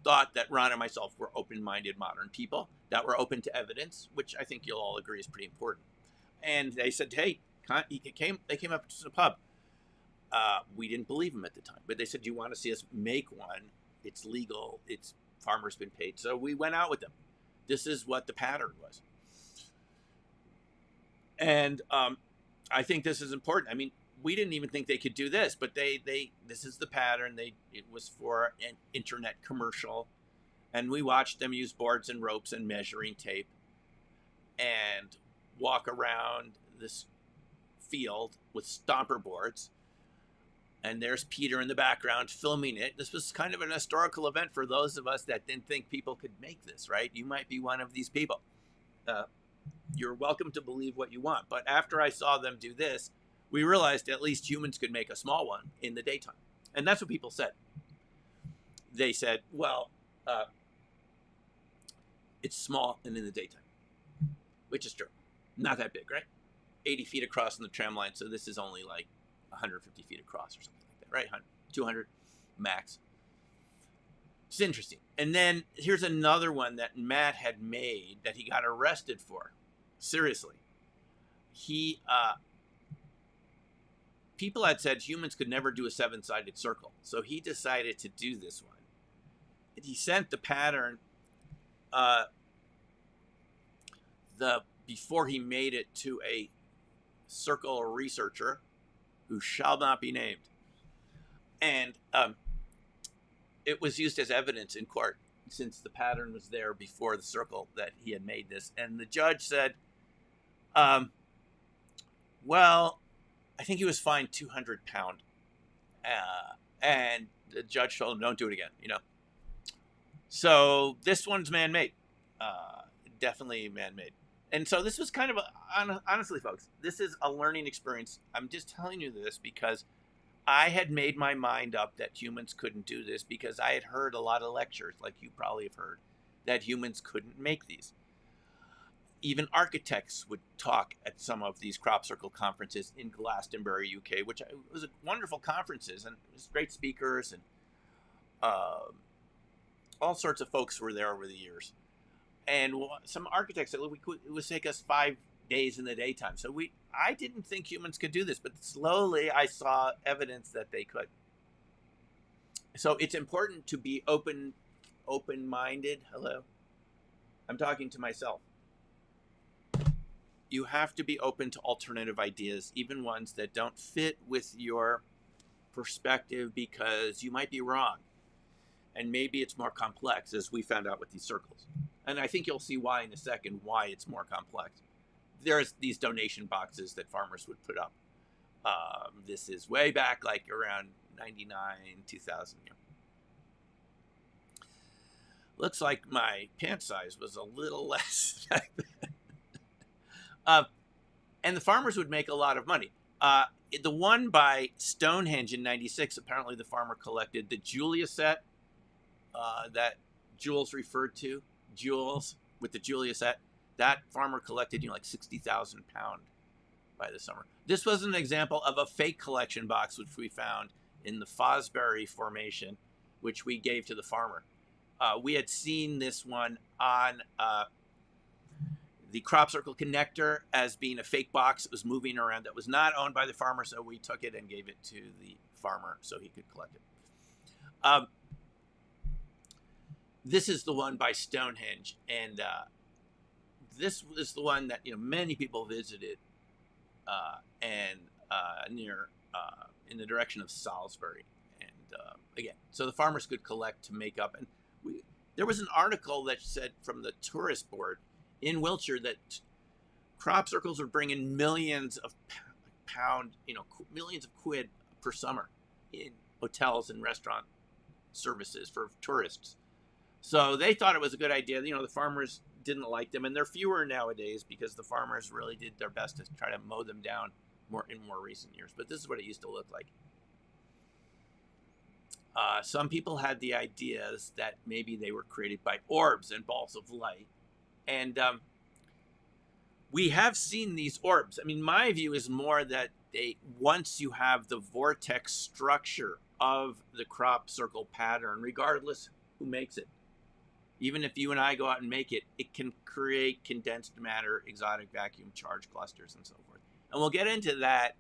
thought that Ron and myself were open-minded modern people that were open to evidence, which I think you'll all agree is pretty important. And they said, hey, they came up to the pub. We didn't believe them at the time, but they said, do you want to see us make one? It's legal. It's farmers been paid. So we went out with them. This is what the pattern was. And I think this is important. I mean, we didn't even think they could do this, but this is the pattern. It was for an internet commercial, and we watched them use boards and ropes and measuring tape and walk around this field with stomper boards. And there's Peter in the background filming it. This was kind of an historical event for those of us that didn't think people could make this, right? You might be one of these people. You're welcome to believe what you want. But after I saw them do this, we realized at least humans could make a small one in the daytime. And that's what people said. They said, well, it's small and in the daytime, which is true. Not that big, right? 80 feet across on the tram line. So this is only like 150 feet across or something like that, right? 200 max. It's interesting. And then here's another one that Matt had made that he got arrested for. Seriously. People had said humans could never do a 7-sided circle. So he decided to do this one. he sent the pattern before he made it to a circle researcher who shall not be named. And it was used as evidence in court since the pattern was there before the circle that he had made this. And the judge said, well, I think he was fined £200. And the judge told him, don't do it again, you know. So this one's man-made. Definitely man-made. And so this was kind of, honestly, folks, this is a learning experience. I'm just telling you this because I had made my mind up that humans couldn't do this because I had heard a lot of lectures, like you probably have heard, that humans couldn't make these. Even architects would talk at some of these crop circle conferences in Glastonbury, UK, which was a wonderful conferences, and it was great speakers, and all sorts of folks were there over the years. And some architects said, it would take us 5 days in the daytime. So I didn't think humans could do this, but slowly I saw evidence that they could. So it's important to be open-minded. Hello. I'm talking to myself. You have to be open to alternative ideas, even ones that don't fit with your perspective, because you might be wrong. And maybe it's more complex, as we found out with these circles. And I think you'll see why in a second, why it's more complex. There's these donation boxes that farmers would put up. This is way back, like around 99, 2000. You know. Looks like my pant size was a little less back then. And the farmers would make a lot of money. The one by Stonehenge in 96, apparently the farmer collected the Julia set that Jules referred to. Jules with the Julia set. That farmer collected, like 60,000 pounds by the summer. This was an example of a fake collection box, which we found in the Fosbury Formation, which we gave to the farmer. We had seen this one on the crop circle connector as being a fake box. It was moving around. That was not owned by the farmer, so we took it and gave it to the farmer so he could collect it. This is the one by Stonehenge, and this is the one that many people visited, near in the direction of Salisbury, and again, so the farmers could collect to make up. And there was an article that said from the tourist board in Wiltshire that crop circles are bringing millions of millions of quid per summer in hotels and restaurant services for tourists. So they thought it was a good idea. The farmers didn't like them, and they're fewer nowadays because the farmers really did their best to try to mow them down in more recent years. But this is what it used to look like. Some people had the ideas that maybe they were created by orbs and balls of light. And we have seen these orbs. I mean, my view is more that once you have the vortex structure of the crop circle pattern, regardless who makes it, even if you and I go out and make it, it can create condensed matter, exotic vacuum charge clusters, and so forth. And we'll get into that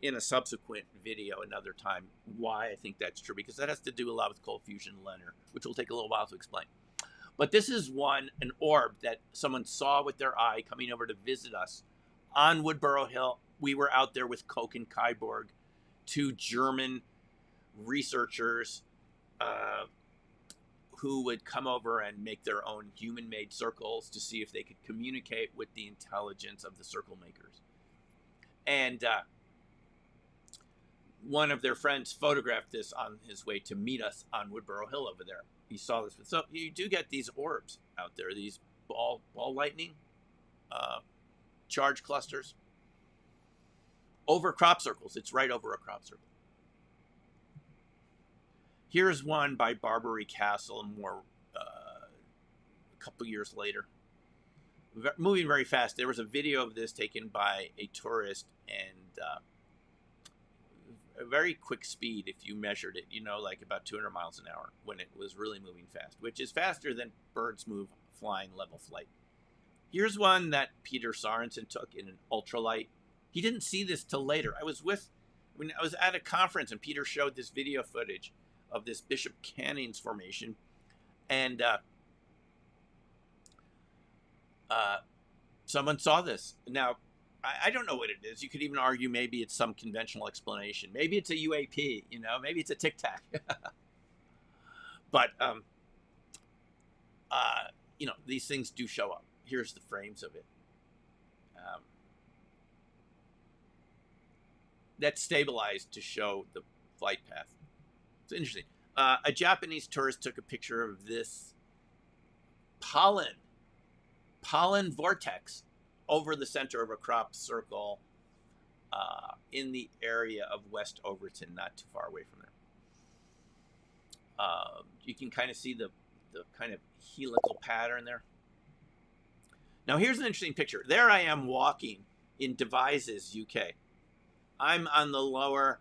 in a subsequent video another time, why I think that's true, because that has to do a lot with cold fusion LENR, which will take a little while to explain. But this is an orb that someone saw with their eye coming over to visit us on Woodborough Hill. We were out there with Koch and Kyborg, two German researchers who would come over and make their own human-made circles to see if they could communicate with the intelligence of the circle makers. And one of their friends photographed this on his way to meet us on Woodborough Hill over there. He saw this. So you do get these orbs out there, these ball lightning charge clusters over crop circles. It's right over a crop circle. Here's one by Barbary Castle, a couple years later. Moving very fast. There was a video of this taken by a tourist, and a very quick speed if you measured it, like about 200 miles an hour when it was really moving fast, which is faster than birds move flying level flight. Here's one that Peter Sorensen took in an ultralight. He didn't see this till later. I was at a conference and Peter showed this video footage of this Bishop Canning's formation, And someone saw this. Now, I don't know what it is. You could even argue maybe it's some conventional explanation. Maybe it's a UAP, you know, maybe it's a Tic Tac. But, you know, these things do show up. Here's the frames of it. That's stabilized to show the flight path. It's interesting. A Japanese tourist took a picture of this pollen vortex over the center of a crop circle in the area of West Overton, not too far away from there. You can kind of see the kind of helical pattern there. Now here's an interesting picture. There I am walking in Devizes, UK. I'm on the lower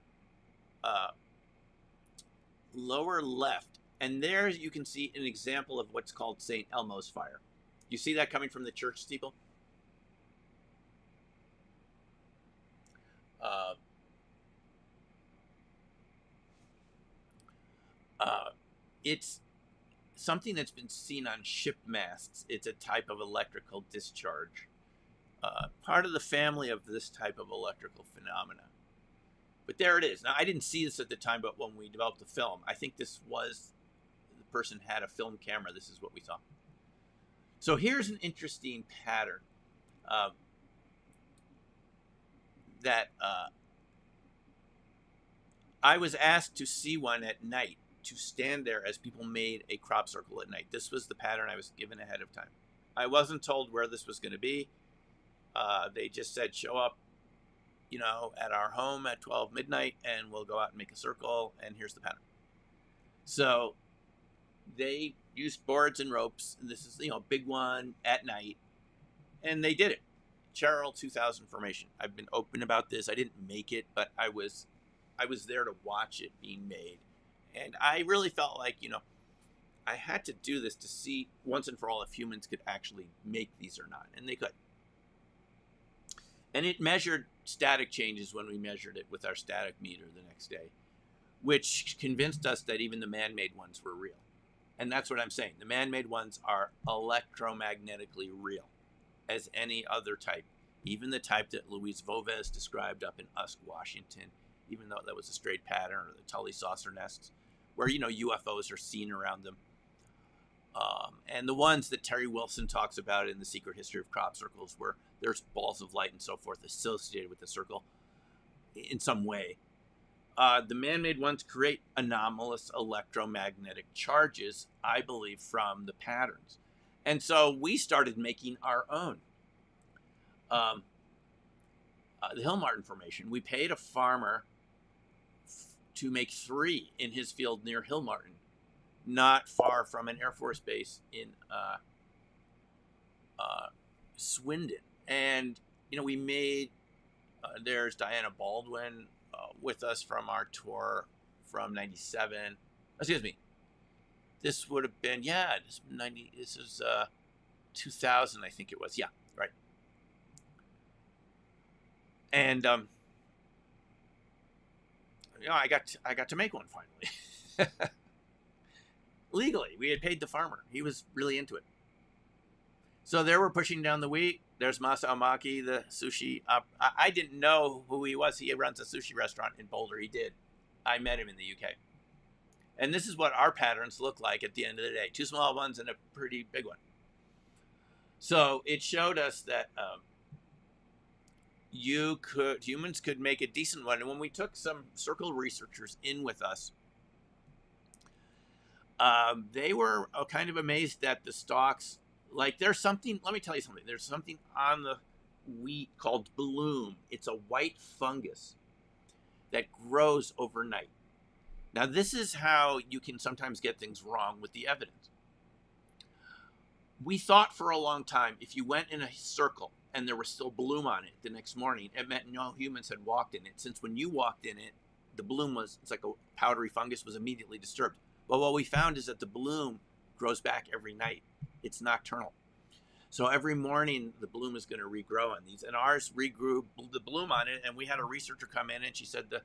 left, and there you can see an example of what's called St. Elmo's fire. You see that coming from the church steeple? It's something that's been seen on ship masts. It's a type of electrical discharge. Part of the family of this type of electrical phenomena. But there it is. Now, I didn't see this at the time, but when we developed the film, I think this was, the person had a film camera. This is what we saw. So here's an interesting pattern that I was asked to see one at night, to stand there as people made a crop circle at night. This was the pattern I was given ahead of time. I wasn't told where this was going to be. They just said, show up, you know, at our home at 12 midnight, and we'll go out and make a circle, and here's the pattern. So they used boards and ropes, and this is, you know, a big one at night, and they did it. Cheryl 2000 formation. I've been open about this. I didn't make it, but I was there to watch it being made. And I really felt like, you know, I had to do this to see once and for all if humans could actually make these or not. And they could. And it measured static changes when we measured it with our static meter the next day, which convinced us that even the man-made ones were real. And that's what I'm saying. The man-made ones are electromagnetically real as any other type. Even the type that Luis Voves described up in Usk, Washington, even though that was a straight pattern, or the Tully saucer nests, where, you know, UFOs are seen around them. And the ones that Terry Wilson talks about in The Secret History of Crop Circles, where there's balls of light and so forth associated with the circle in some way. The man-made ones create anomalous electromagnetic charges, I believe, from the patterns. And so we started making our own. The Hill Martin formation, we paid a farmer to make 3 in his field near Hill Martin, not far from an Air Force base in Swindon. And, you know, we made, there's Diana Baldwin with us from our tour from 97. Excuse me. This would have been, yeah, this is 2000, I think it was. Yeah, right. And, you know, I got to make one finally. Legally, we had paid the farmer. He was really into it. So there we're pushing down the wheat. There's Masao Maki, the sushi. I didn't know who he was. He runs a sushi restaurant in Boulder. He did. I met him in the UK. And this is what our patterns look like at the end of the day. 2 small ones and a pretty big one. So it showed us that humans could make a decent one. And when we took some circle researchers in with us, they were kind of amazed that the stalks, like there's something, let me tell you something. There's something on the wheat called bloom. It's a white fungus that grows overnight. Now, this is how you can sometimes get things wrong with the evidence. We thought for a long time, if you went in a circle and there was still bloom on it the next morning, it meant no humans had walked in it. Since when you walked in it, the bloom was, it's like a powdery fungus, was immediately disturbed. But what we found is that the bloom grows back every night. It's nocturnal. So every morning, the bloom is going to regrow on these. And ours regrew the bloom on it. And we had a researcher come in and she said that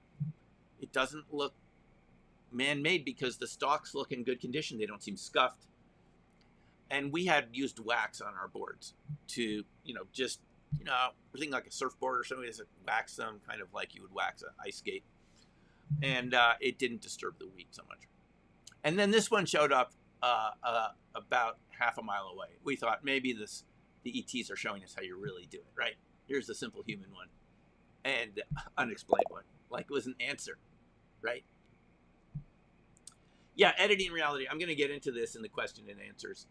it doesn't look man-made because the stalks look in good condition. They don't seem scuffed. And we had used wax on our boards to, just, everything like a surfboard or something, just wax them kind of like you would wax an ice skate. And it didn't disturb the wheat so much. And then this one showed up about half a mile away. We thought maybe the ETs are showing us how you really do it, right? Here's the simple human one and unexplained one. Like it was an answer, right? Yeah, editing reality. I'm going to get into this in the question and answers.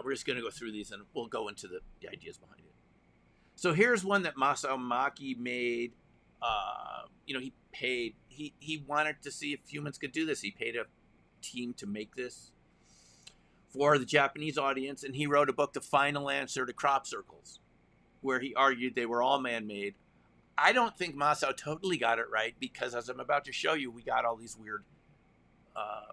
We're just going to go through these and we'll go into the ideas behind it. So here's one that Masao Maki made. He wanted to see if humans could do this. He paid a team to make this for the Japanese audience, and he wrote a book, The Final Answer to Crop Circles, where he argued they were all man-made. I don't think Masao totally got it right, because as I'm about to show you, we got all these weird,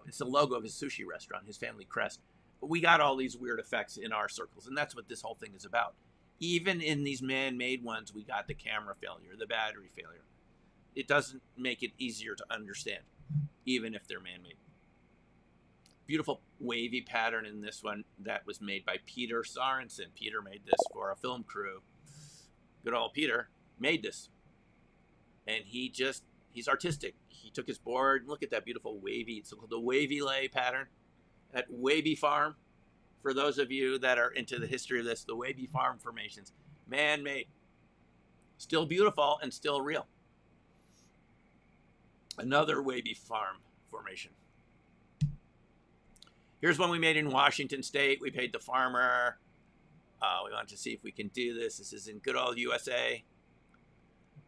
it's the logo of his sushi restaurant, his family crest, but we got all these weird effects in our circles, and that's what this whole thing is about. Even in these man-made ones, we got the camera failure, the battery failure. It doesn't make it easier to understand, even if they're man-made. Beautiful wavy pattern in this one that was made by Peter Sorensen. Peter made this for a film crew. Good old Peter made this. And he's artistic. He took his board, look at that beautiful wavy, it's called the wavy lay pattern. That wavy farm, for those of you that are into the history of this, the wavy farm formations, man-made. Still beautiful and still real. Another wavy farm formation. Here's one we made in Washington State. We paid the farmer. We wanted to see if we can do this. This is in good old USA.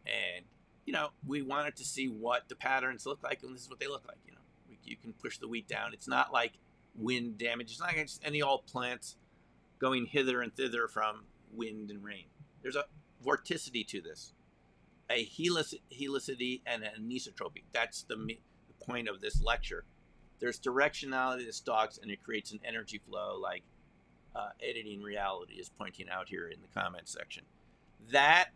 And, we wanted to see what the patterns look like, and this is what they look like. You can push the wheat down. It's not like wind damage. It's not like just any old plants going hither and thither from wind and rain. There's a vorticity to this. A helicity and an anisotropy. That's the point of this lecture. There's directionality to stalks, and it creates an energy flow like editing reality is pointing out here in the comment section. That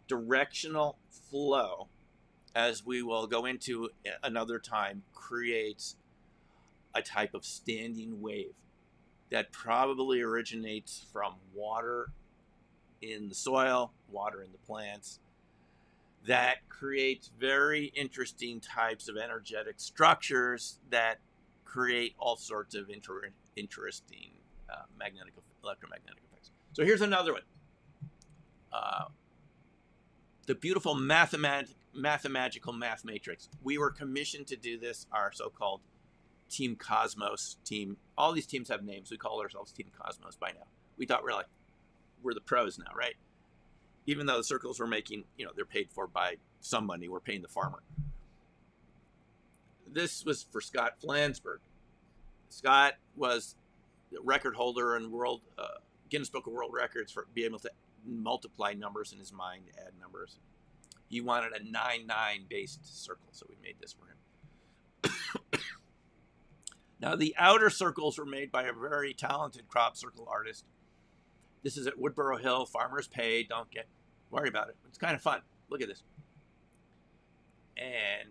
directional flow, as we will go into another time, creates a type of standing wave that probably originates from water in the soil, water in the plants, that creates very interesting types of energetic structures that create all sorts of interesting electromagnetic effects. So here's another one. The beautiful mathematical math matrix. We were commissioned to do this, our so-called Team Cosmos team. All these teams have names. We call ourselves Team Cosmos by now. We thought we're the pros now, right? Even though the circles we're making, they're paid for by some money, we're paying the farmer. This was for Scott Flansburgh. Scott was the record holder in Guinness Book of World Records for being able to multiply numbers in his mind, add numbers. He wanted a 9-9 based circle, so we made this for him. Now, the outer circles were made by a very talented crop circle artist. This is at Woodborough Hill. Farmers pay. Don't worry about it. It's kind of fun. Look at this. And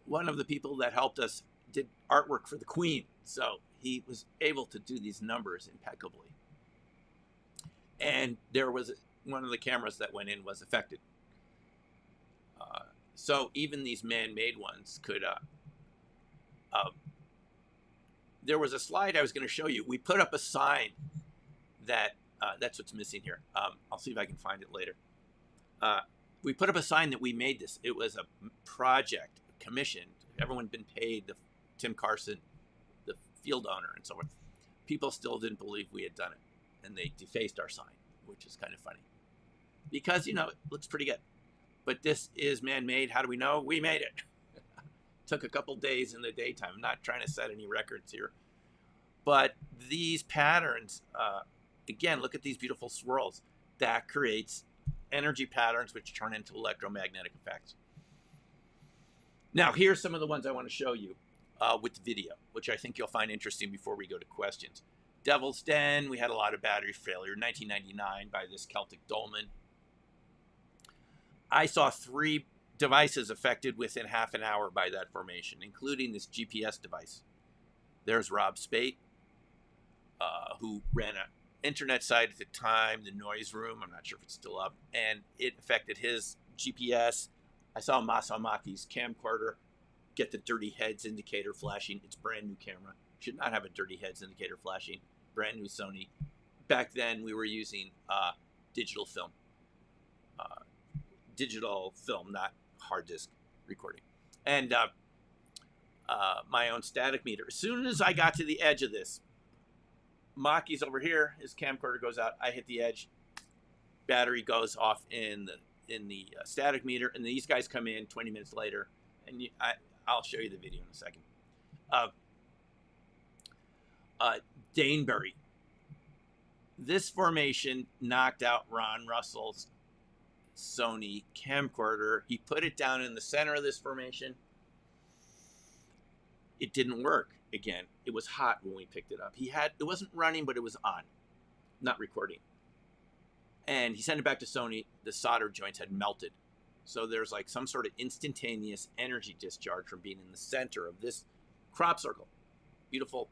one of the people that helped us did artwork for the Queen. So he was able to do these numbers impeccably. And there was one of the cameras that went in was affected. So even these man-made ones could... there was a slide I was going to show you. We put up a sign that... that's what's missing here. I'll see if I can find it later. We put up a sign that we made this. It was a project, commissioned. Everyone had been paid. Tim Carson, the field owner, and so forth. People still didn't believe we had done it, and they defaced our sign, which is kind of funny. Because, it looks pretty good. But this is man-made. How do we know? We made it. Took a couple days in the daytime. I'm not trying to set any records here. But these patterns... again, look at these beautiful swirls. That creates energy patterns which turn into electromagnetic effects. Now, here's some of the ones I want to show you with the video, which I think you'll find interesting before we go to questions. Devil's Den, we had a lot of battery failure. 1999 by this Celtic dolmen. I saw 3 devices affected within half an hour by that formation, including this GPS device. There's Rob Spate, who ran an internet site at the time, the Noise Room. I'm not sure if it's still up, and it affected his GPS. I saw Masamaki's camcorder get the dirty heads indicator flashing. It's brand new camera. Should not have a dirty heads indicator flashing. Brand new Sony. Back then we were using digital film. Not hard disk recording. And my own static meter. As soon as I got to the edge of this, Maki's over here, his camcorder goes out, I hit the edge, battery goes off in the static meter, and these guys come in 20 minutes later, and I'll show you the video in a second. Danebury. This formation knocked out Ron Russell's Sony camcorder. He put it down in the center of this formation. It didn't work again. It was hot when we picked it up. It wasn't running, but it was on, not recording. And he sent it back to Sony. The solder joints had melted. So there's like some sort of instantaneous energy discharge from being in the center of this crop circle. Beautiful,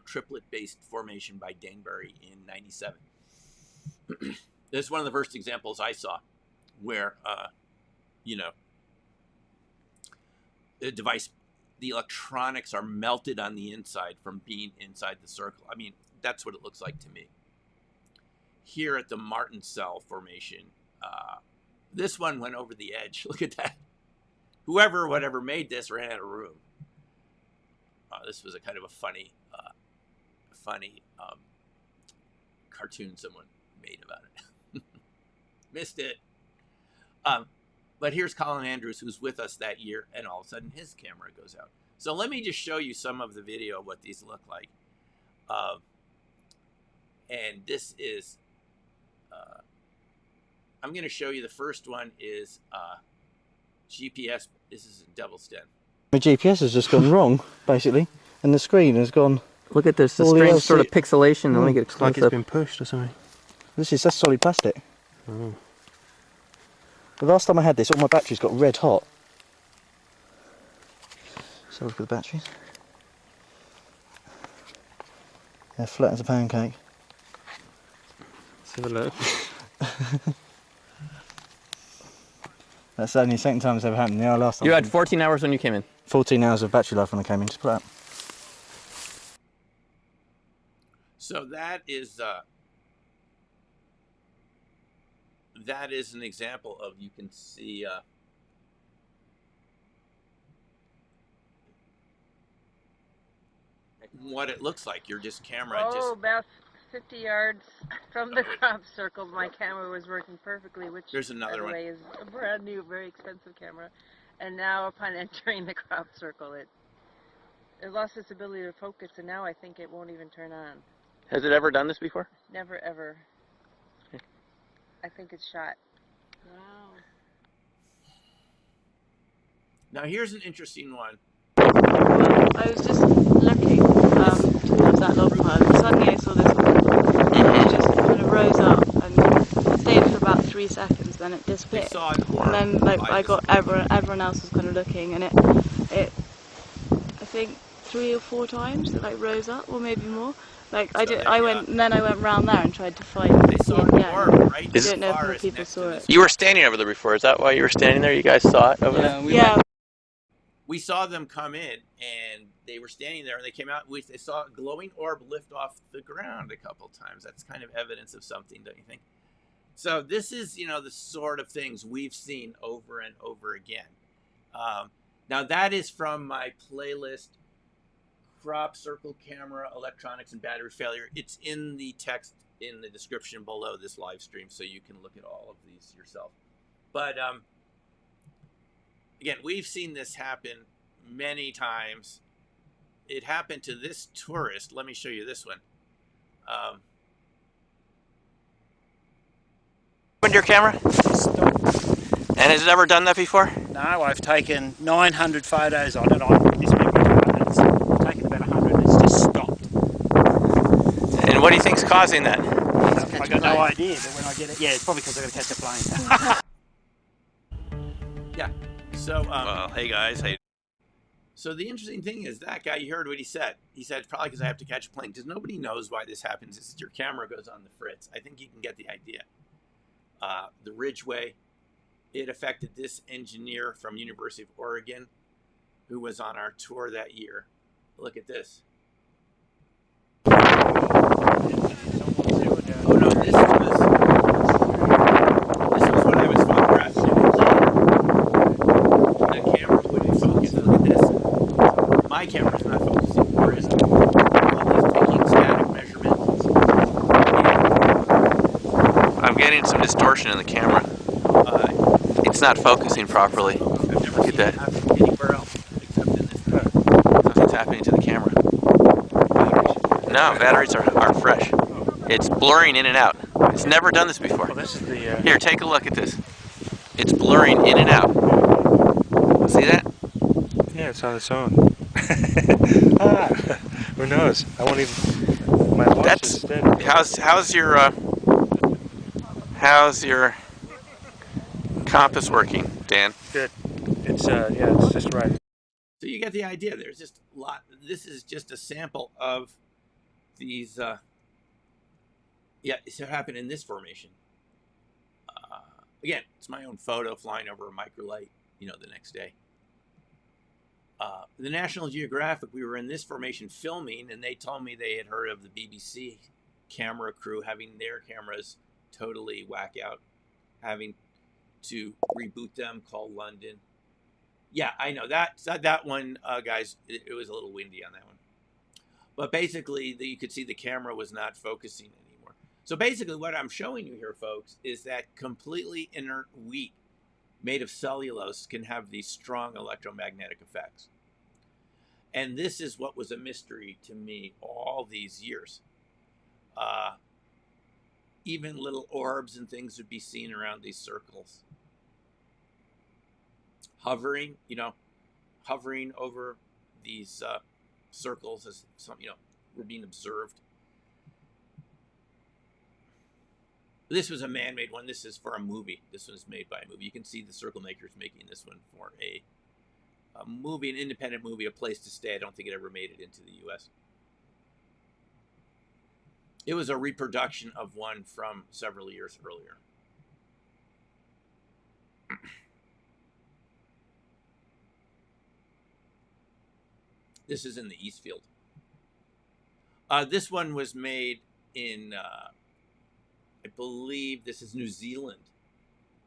triplet-based formation by Danebury in '97. This is one of the first examples I saw where, the device, the electronics are melted on the inside from being inside the circle. I mean, that's what it looks like to me. Here at the Martin cell formation, this one went over the edge. Look at that. Whatever made this ran out of room. This was a kind of a funny cartoon someone made about it. Missed it. But here's Colin Andrews, who's with us that year, and all of a sudden his camera goes out. So let me just show you some of the video of what these look like. And this is, I'm going to show you the first one is GPS. This is a double stem. My GPS has just gone wrong, basically, and the screen has gone. Look at this, the strange sort of pixelation. Let me get close like it's been pushed or something. That's solid plastic. Oh. The last time I had this, all my batteries got red hot. So look at the batteries. They're flat as a pancake. Let's have a look. That's only the second time it's ever happened. The last time you had 14 hours when you came in. 14 hours of battery life when I came in. Just put that. So that is an example of, you can see what it looks like. Your camera just about 50 yards from the crop circle, my camera was working perfectly, which, there's another by the way, is a brand new, very expensive camera. And now, upon entering the crop circle, it lost its ability to focus, and now I think it won't even turn on. Has it ever done this before? Never, ever. I think it's shot. Wow. Now here's an interesting one. I was just looking towards that log pile, and suddenly I saw this one, and it just kind of rose up and stayed for about 3 seconds, then it disappeared. And then I got everyone else was kind of looking, and it I think 3 or 4 times it rose up, or maybe more. I went round there and tried to find it. They saw it orb, right? I don't know if more people saw it. You were standing over there before. Is that why you were standing there? You guys saw it over there? Yeah. We saw them come in, and they were standing there, and they came out. They saw a glowing orb lift off the ground a couple times. That's kind of evidence of something, don't you think? So this is, the sort of things we've seen over and over again. Now that is from my playlist, Crop Circle Camera, Electronics and Battery Failure. It's in the text in the description below this live stream, so you can look at all of these yourself. But again, we've seen this happen many times. It happened to this tourist. Let me show you this one. Opened your camera? And has it ever done that before? No, I've taken 900 photos on it on this memory card. It's taken about 100. It's just stopped. And what do you think's causing that? I got no idea, but when I get it, yeah, it's probably because I'm going to catch a plane. Yeah. So, well, hey guys, So the interesting thing is that guy, you heard what he said. He said, it's probably because I have to catch a plane, because nobody knows why this happens. It's your camera goes on the fritz. I think you can get the idea. The Ridgeway, it affected this engineer from University of Oregon who was on our tour that year. Look at this. Oh no, this was what I was photographing. The camera wouldn't focus. Look at this. My camera's not focusing. Or is it? Well, it's taking static measurements. I'm getting some distortion in the camera. It's not focusing properly. Look at that. Anywhere else except in this. Something's happening to the camera. No, batteries are fresh. It's blurring in and out. It's never done this before. Well, this is the, Here, take a look at this. It's blurring in and out. See that? yeah, it's on its own. Who knows? I won't even. My watch is dead. How's your compass working, Dan? Good. It's yeah, it's just right. So you get the idea. There's just a lot. This is just a sample of these. Yeah, so it happened in this formation. Again, it's my own photo flying over a microlight, the next day. The National Geographic, we were in this formation filming, and they told me they had heard of the BBC camera crew having their cameras totally whack out, having to reboot them, call London. Yeah, I know that one, guys. It was a little windy on that one, but basically, you could see the camera was not focusing anymore. So basically, what I'm showing you here, folks, is that completely inert wheat made of cellulose can have these strong electromagnetic effects. And this is what was a mystery to me all these years. Even little orbs and things would be seen around these circles. Hovering over these circles as some, were being observed. This was a man-made one. This is for a movie. This one is made by a movie. You can see the circle makers making this one for a movie, an independent movie, A Place to Stay. I don't think it ever made it into the U.S. It was a reproduction of one from several years earlier. This is in the East Field. This one was made in, I believe this is New Zealand,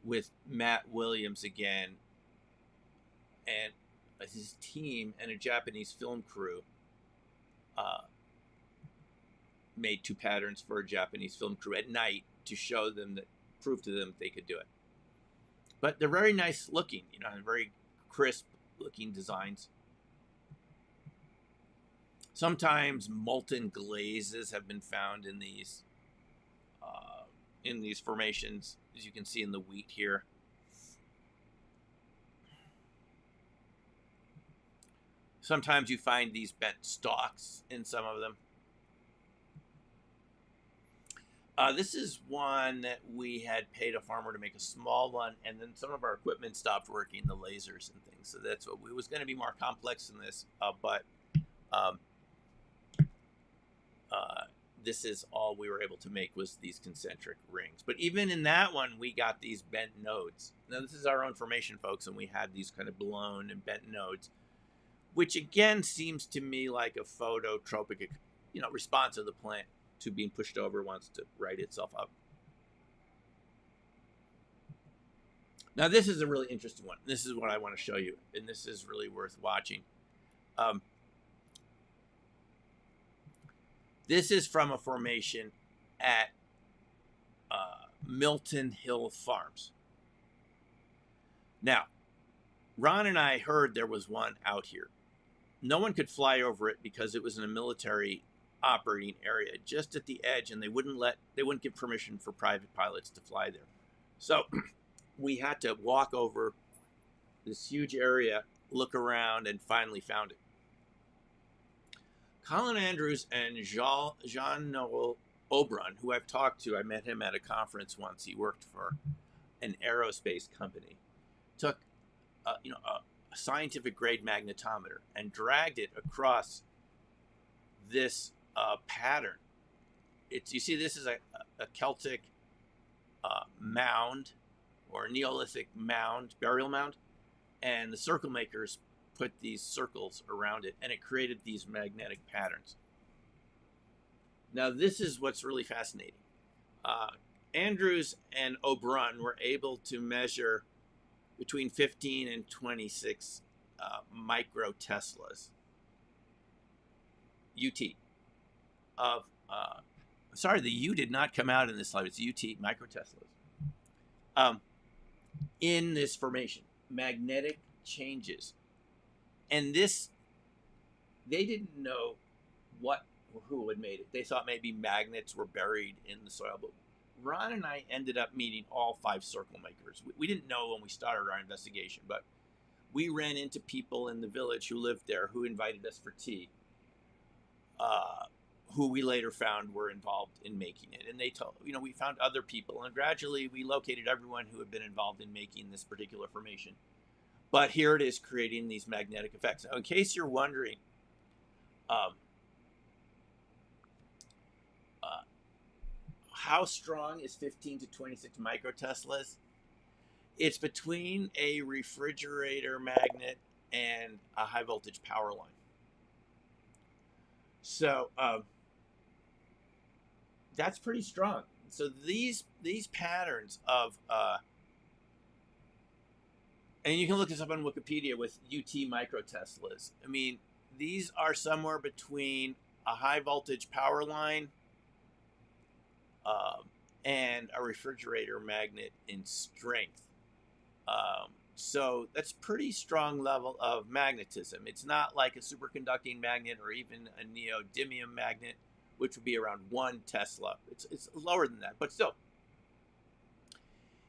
with Matt Williams again, and his team and a Japanese film crew made two patterns for a Japanese film crew at night to show them prove to them that they could do it. But they're very nice looking, very crisp looking designs. Sometimes molten glazes have been found in these formations, as you can see in the wheat here. Sometimes you find these bent stalks in some of them. This is one that we had paid a farmer to make a small one, and then some of our equipment stopped working, the lasers and things. So that's what it was going to be more complex than this, but this is all we were able to make was these concentric rings. But even in that one, we got these bent nodes. Now this is our own formation, folks, and we had these kind of blown and bent nodes, which again seems to me like a phototropic, response of the plant to being pushed over, wants to right itself up. Now this is a really interesting one. This is what I want to show you, and this is really worth watching. This is from a formation at Milton Hill Farms. Now, Ron and I heard there was one out here. No one could fly over it because it was in a military operating area just at the edge, and they wouldn't give permission for private pilots to fly there. So we had to walk over this huge area, look around, and finally found it. Colin Andrews and Jon-Noel Aubrun, who I've talked to, I met him at a conference once. He worked for an aerospace company. Took, a scientific grade magnetometer and dragged it across this pattern. You see, this is a Celtic mound, or Neolithic mound, burial mound, and the circle makers put these circles around it, and it created these magnetic patterns. Now, this is what's really fascinating. Andrews and Aubrun were able to measure between 15 and 26 microteslas, UT, of, sorry, the U did not come out in this slide, it's UT, microteslas, in this formation, magnetic changes. And this, they didn't know what or who had made it. They thought maybe magnets were buried in the soil, but Ron and I ended up meeting all 5 circle makers. We didn't know when we started our investigation, but we ran into people in the village who lived there who invited us for tea, who we later found were involved in making it. And they told, we found other people, and gradually we located everyone who had been involved in making this particular formation. But here it is creating these magnetic effects. Now, in case you're wondering, how strong is 15 to 26 microteslas? It's between a refrigerator magnet and a high voltage power line. So that's pretty strong. So these patterns of, and you can look this up on Wikipedia with UT microteslas. I mean, these are somewhere between a high voltage power line and a refrigerator magnet in strength. So that's pretty strong level of magnetism. It's not like a superconducting magnet or even a neodymium magnet, which would be around 1 Tesla. It's lower than that, but still.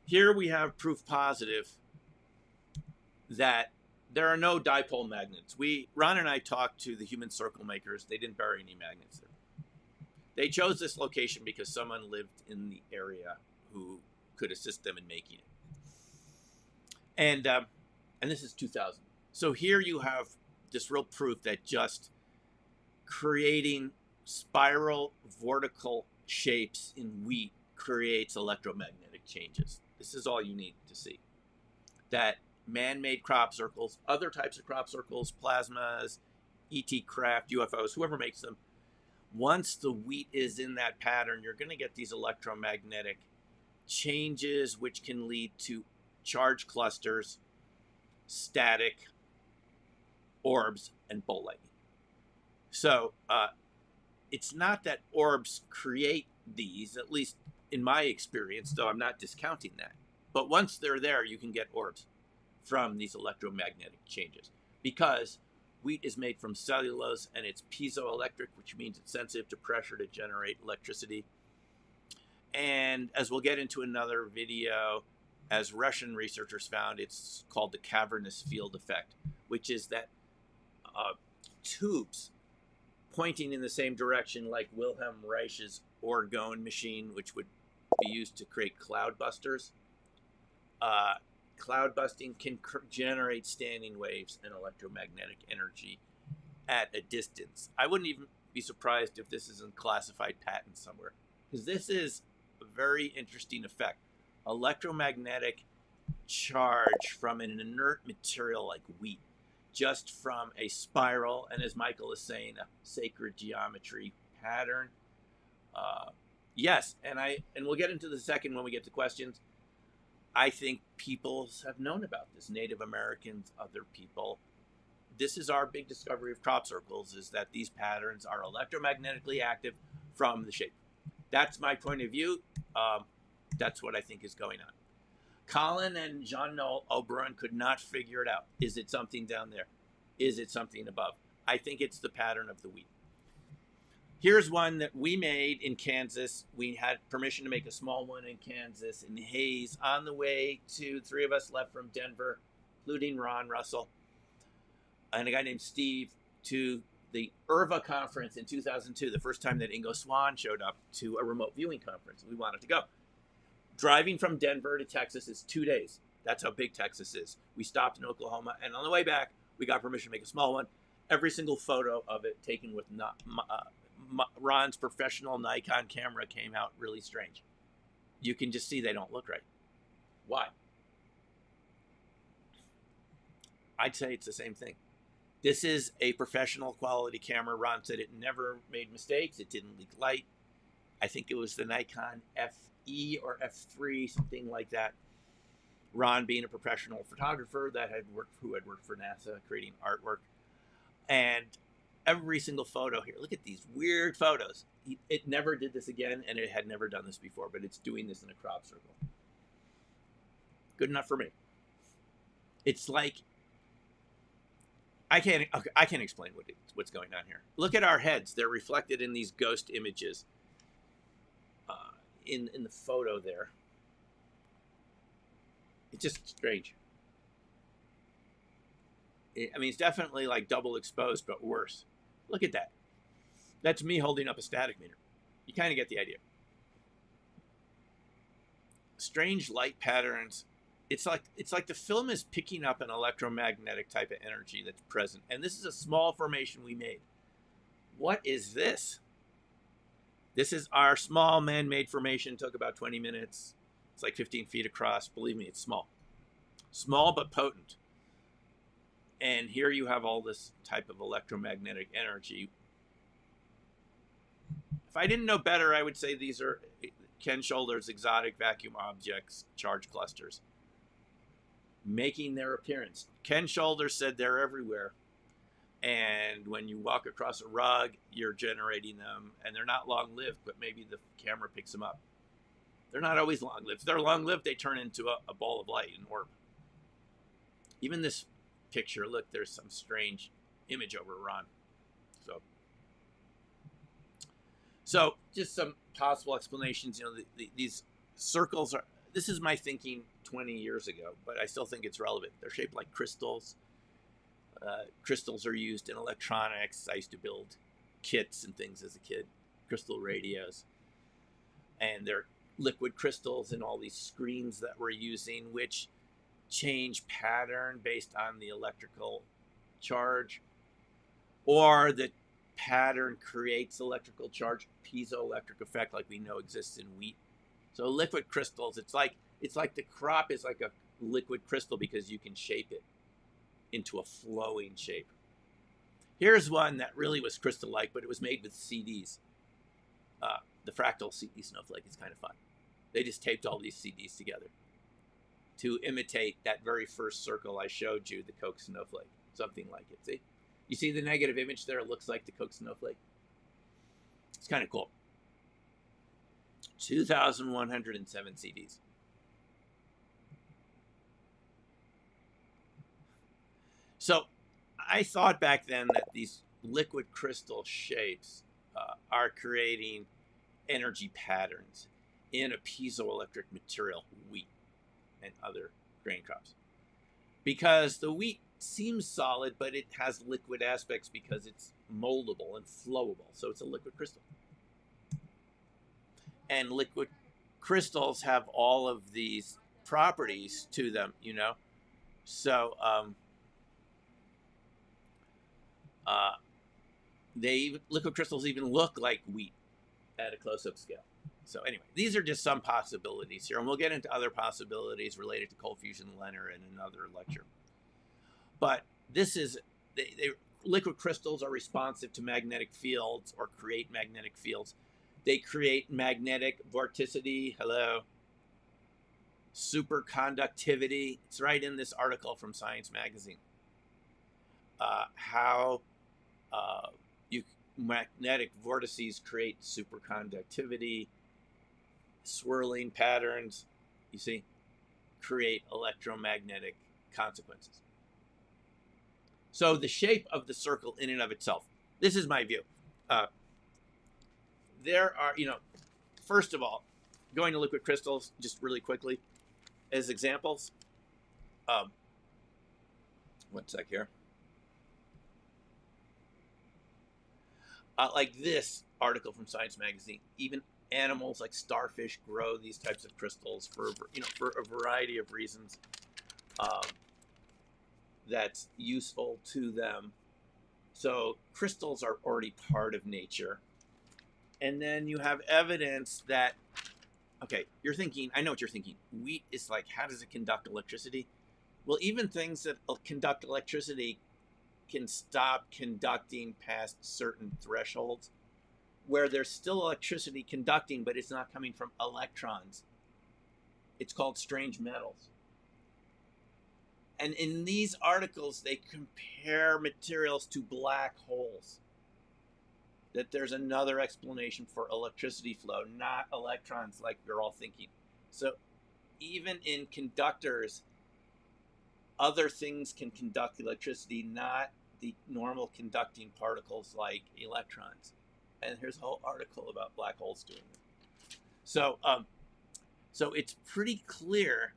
Here we have proof positive that there are no dipole magnets. Ron and I talked to the human circle makers. They didn't bury any magnets there. They chose this location because someone lived in the area who could assist them in making it. And this is 2000. So here you have this real proof that just creating spiral vortical shapes in wheat creates electromagnetic changes. This is all you need to see. That man-made crop circles, other types of crop circles, plasmas, ET craft, UFOs, whoever makes them, once the wheat is in that pattern, you're going to get these electromagnetic changes, which can lead to charge clusters, static, orbs, and bolt lightning. So it's not that orbs create these, at least in my experience, though I'm not discounting that. But once they're there, you can get orbs from these electromagnetic changes, because wheat is made from cellulose and it's piezoelectric, which means it's sensitive to pressure to generate electricity. And as we'll get into another video, as Russian researchers found, it's called the cavernous field effect, which is that tubes pointing in the same direction, like Wilhelm Reich's orgone machine, which would be used to create cloud busters. Cloud busting can generate standing waves and electromagnetic energy at a distance. I wouldn't even be surprised if this is in classified patent somewhere, because this is a very interesting effect. Electromagnetic charge from an inert material like wheat, just from a spiral, and as Michael is saying, a sacred geometry pattern. Yes, and we'll get into the second when we get to questions. I think peoples have known about this, Native Americans, other people. This is our big discovery of crop circles, is that these patterns are electromagnetically active from the shape. That's my point of view. That's what I think is going on. Colin and Jon-Noel Aubrun could not figure it out. Is it something down there? Is it something above? I think it's the pattern of the wheat. Here's one that we made in Kansas. We had permission to make a small one in Kansas, in Hayes, on the way to, 3 of us left from Denver, including Ron Russell and a guy named Steve, to the IRVA conference in 2002, the first time that Ingo Swann showed up to a remote viewing conference. We wanted to go. Driving from Denver to Texas is 2 days. That's how big Texas is. We stopped in Oklahoma, and on the way back, we got permission to make a small one. Every single photo of it taken with Ron's professional Nikon camera came out really strange. You can just see they don't look right. Why? I'd say it's the same thing. This is a professional quality camera. Ron said it never made mistakes. It didn't leak light. I think it was the Nikon FE or F3, something like that. Ron, being a professional photographer who had worked for NASA creating artwork, and every single photo here. Look at these weird photos. It never did this again, and it had never done this before, but it's doing this in a crop circle. Good enough for me. It's like I can't explain what's going on here. Look at our heads. They're reflected in these ghost images in the photo there. It's just strange. I mean, it's definitely like double exposed, but worse. Look at that. That's me holding up a static meter. You kind of get the idea. Strange light patterns. It's like the film is picking up an electromagnetic type of energy that's present. And this is a small formation we made. What is this? This is our small man-made formation. It took about 20 minutes. It's like 15 feet across. Believe me, it's small. Small but potent. And here you have all this type of electromagnetic energy. If I didn't know better, I would say these are Ken Shoulder's exotic vacuum objects, charge clusters, making their appearance. Ken Shoulder said they're everywhere. And when you walk across a rug, you're generating them. And they're not long-lived, but maybe the camera picks them up. They're not always long-lived. If they're long-lived, they turn into a ball of light, an orb. Even this picture, look, there's some strange image over Ron. So just some possible explanations. You know, these circles are, this is my thinking 20 years ago, but I still think it's relevant. They're shaped like crystals. Crystals are used in electronics. I used to build kits and things as a kid, crystal radios. And they're liquid crystals in all these screens that we're using, which change pattern based on the electrical charge, or the pattern creates electrical charge, piezoelectric effect like we know exists in wheat. So liquid crystals, it's like the crop is like a liquid crystal because you can shape it into a flowing shape. Here's one that really was crystal-like, but it was made with CDs. The fractal CD snowflake is kind of fun. They just taped all these CDs together to imitate that very first circle I showed you, the Coke snowflake, something like it. See? You see the negative image there? It looks like the Coke snowflake. It's kind of cool. 2,107 CDs. So I thought back then that these liquid crystal shapes are creating energy patterns in a piezoelectric material, wheat and other grain crops. Because the wheat seems solid, but it has liquid aspects because it's moldable and flowable. So it's a liquid crystal. And liquid crystals have all of these properties to them, you know. So liquid crystals even look like wheat at a close-up scale. So anyway, these are just some possibilities here, and we'll get into other possibilities related to cold fusion LENR in another lecture. But this is, liquid crystals are responsive to magnetic fields or create magnetic fields. They create magnetic vorticity, hello, superconductivity. It's right in this article from Science Magazine. How magnetic vortices create superconductivity, swirling patterns, you see, create electromagnetic consequences. So the shape of the circle in and of itself, this is my view. There are, you know, first of all, going to liquid crystals, just really quickly, as examples. One sec here. Like this article from Science Magazine, even animals like starfish grow these types of crystals for, you know, for a variety of reasons. that's useful to them. So crystals are already part of nature. And then you have evidence that, okay, you're thinking, I know what you're thinking. Wheat is like, how does it conduct electricity? Well, even things that conduct electricity can stop conducting past certain thresholds where there's still electricity conducting, but it's not coming from electrons. It's called strange metals. And in these articles, they compare materials to black holes. That there's another explanation for electricity flow, not electrons like you're all thinking. So even in conductors, other things can conduct electricity, not the normal conducting particles like electrons. And here's a whole article about black holes doing it. So, so it's pretty clear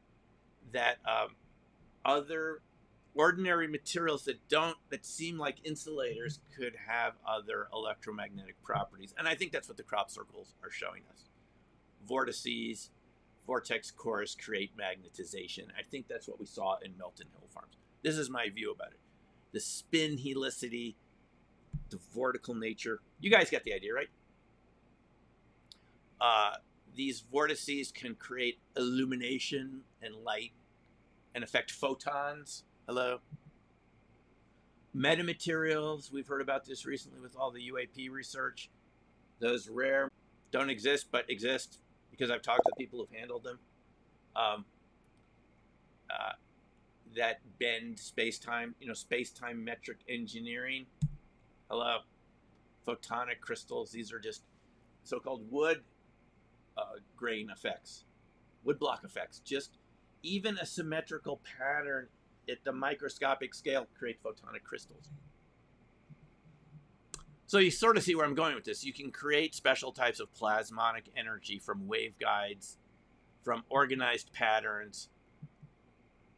that other ordinary materials that seem like insulators could have other electromagnetic properties. And I think that's what the crop circles are showing us. Vortices, vortex cores create magnetization. I think that's what we saw in Milton Hill Farms. This is my view about it. The spin helicity, the vortical nature. You guys get the idea, right? These vortices can create illumination and light and affect photons. Hello. Metamaterials, we've heard about this recently with all the UAP research. Those rare don't exist, but exist because I've talked to people who've handled them. That bend space-time, space-time metric engineering. Hello. Photonic crystals, these are just so-called wood grain effects, wood block effects. Just even a symmetrical pattern at the microscopic scale create photonic crystals. So you sort of see where I'm going with this. You can create special types of plasmonic energy from waveguides, from organized patterns,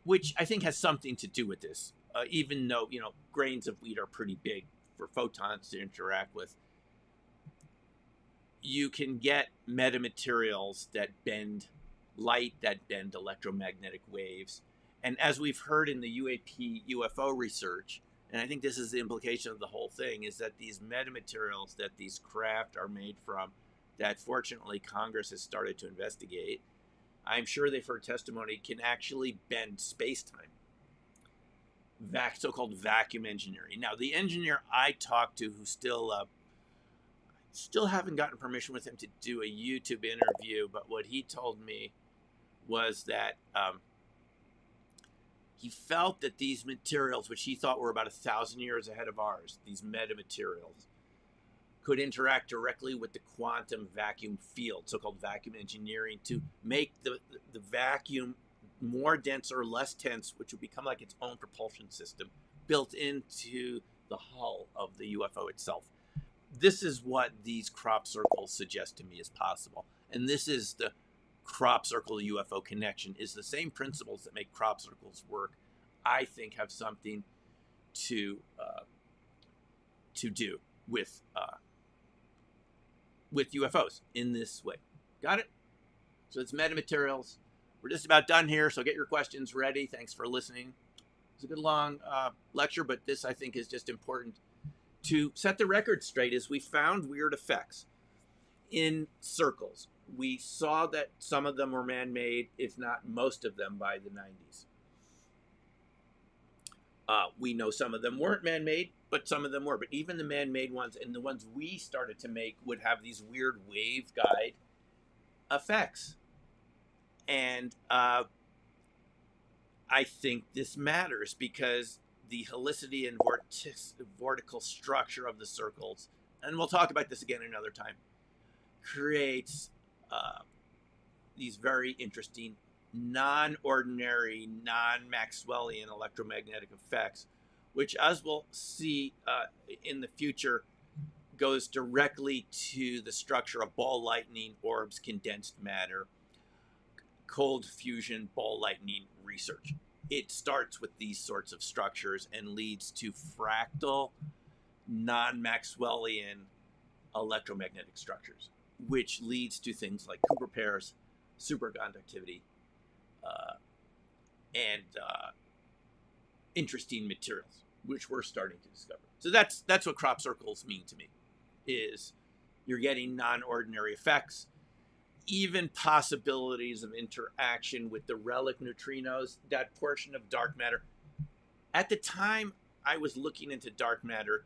which I think has something to do with this. Even though, grains of wheat are pretty big for photons to interact with. You can get metamaterials that bend light, that bend electromagnetic waves. And as we've heard in the UAP UFO research, and I think this is the implication of the whole thing, is that these metamaterials that these craft are made from, that fortunately Congress has started to investigate, I'm sure they've heard testimony, can actually bend space-time. So-called vacuum engineering. Now, the engineer I talked to who still haven't gotten permission with him to do a YouTube interview, but what he told me was that he felt that these materials, which he thought were about 1,000 years ahead of ours, these metamaterials, could interact directly with the quantum vacuum field, so-called vacuum engineering, to make the vacuum more dense or less tense, which would become like its own propulsion system built into the hull of the UFO itself. This is what these crop circles suggest to me is possible. And this is the crop circle UFO connection, is the same principles that make crop circles work, I think have something to do with UFOs in this way. Got it? So it's metamaterials. We're just about done here, so get your questions ready. Thanks for listening. It's a good long lecture, but this I think is just important to set the record straight. As we found weird effects in circles. We saw that some of them were man-made, if not most of them, by the 90s. We know some of them weren't man-made, but some of them were. But even the man-made ones and the ones we started to make would have these weird waveguide effects. And I think this matters because the helicity and vortical structure of the circles, and we'll talk about this again another time, creates these very interesting, non-ordinary, non-Maxwellian electromagnetic effects, which, as we'll see in the future, goes directly to the structure of ball lightning, orbs, condensed matter, cold fusion, ball lightning research. It starts with these sorts of structures and leads to fractal, non-Maxwellian electromagnetic structures, which leads to things like Cooper pairs, superconductivity, and interesting materials, which we're starting to discover. So that's what crop circles mean to me, is you're getting non-ordinary effects, even possibilities of interaction with the relic neutrinos, that portion of dark matter. At the time I was looking into dark matter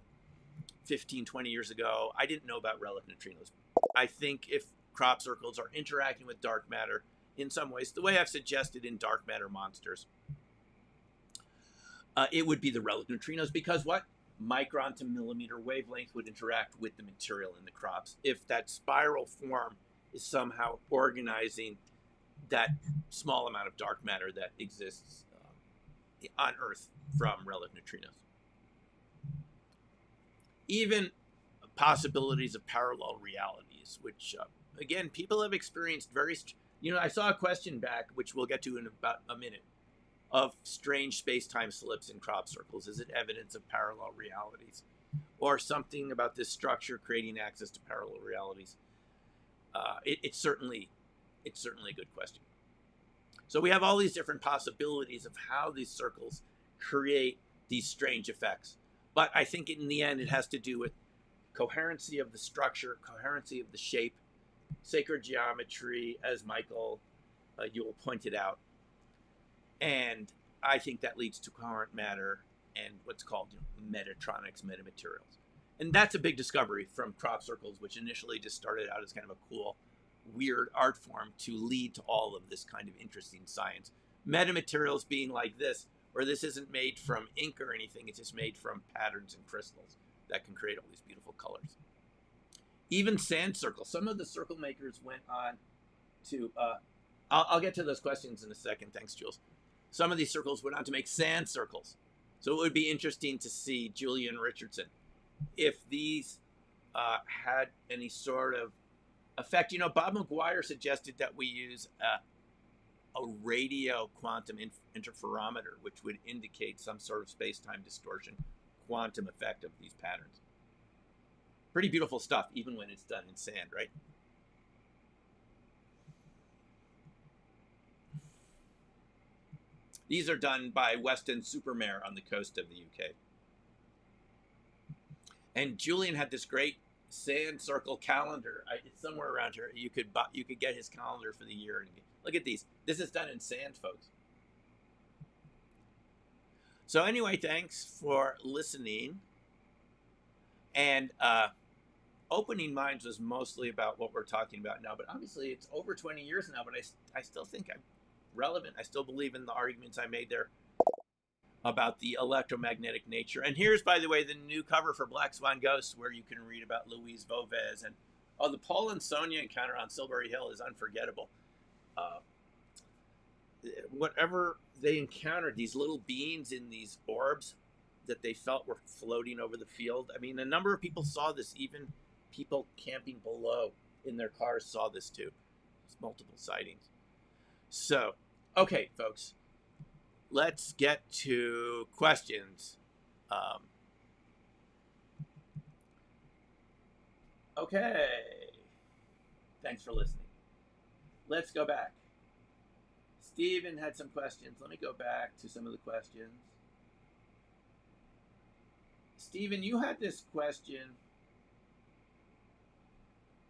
15, 20 years ago, I didn't know about relic neutrinos. I think if crop circles are interacting with dark matter in some ways, the way I've suggested in Dark Matter Monsters, it would be the relic neutrinos, because what? Micron to millimeter wavelength would interact with the material in the crops. If that spiral form is somehow organizing that small amount of dark matter that exists on Earth from relic neutrinos. Even possibilities of parallel realities, which, again, people have experienced very, I saw a question back, which we'll get to in about a minute, of strange space-time slips in crop circles. Is it evidence of parallel realities? Or something about this structure creating access to parallel realities? It's certainly a good question. So we have all these different possibilities of how these circles create these strange effects. But I think in the end, it has to do with coherency of the structure, coherency of the shape, sacred geometry, as Michael Ewell pointed out. And I think that leads to coherent matter and what's called metatronics, metamaterials. And that's a big discovery from crop circles, which initially just started out as kind of a cool, weird art form to lead to all of this kind of interesting science. Metamaterials being like this, where this isn't made from ink or anything, it's just made from patterns and crystals that can create all these beautiful colors. Even sand circles. Some of the circle makers went on to, I'll get to those questions in a second, thanks Jules. Some of these circles went on to make sand circles. So it would be interesting to see, Julian Richardson, if these had any sort of effect. Bob McGuire suggested that we use a radio quantum interferometer, which would indicate some sort of space-time distortion quantum effect of these patterns. Pretty beautiful stuff, even when it's done in sand, right? These are done by Weston Supermare on the coast of the UK. And Julian had this great sand circle calendar. It's somewhere around here. You could get his calendar for the year. And look at these. This is done in sand, folks. So anyway, thanks for listening. And Opening Minds was mostly about what we're talking about now. But obviously, it's over 20 years now. But I still think I'm relevant. I still believe in the arguments I made there about the electromagnetic nature. And here's, by the way, the new cover for Black Swan Ghosts, where you can read about Louise Vovez. And the Paul and Sonia encounter on Silbury Hill is unforgettable. Whatever they encountered, these little beings in these orbs that they felt were floating over the field. I mean, a number of people saw this. Even people camping below in their cars saw this too. There's multiple sightings. So, okay, folks, let's get to questions. Okay, thanks for listening. Let's go back. Stephen had some questions. Let me go back to some of the questions. Stephen, you had this question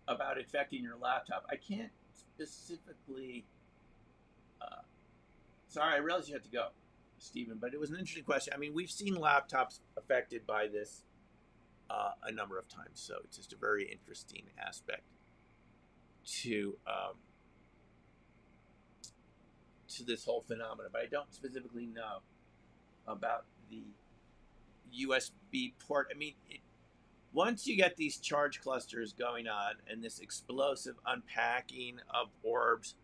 about affecting your laptop. I can't specifically... sorry, I realized you had to go, Stephen, but it was an interesting question. I mean, we've seen laptops affected by this a number of times, so it's just a very interesting aspect to this whole phenomenon. But I don't specifically know about the USB port. I mean, once you get these charge clusters going on and this explosive unpacking of orbs,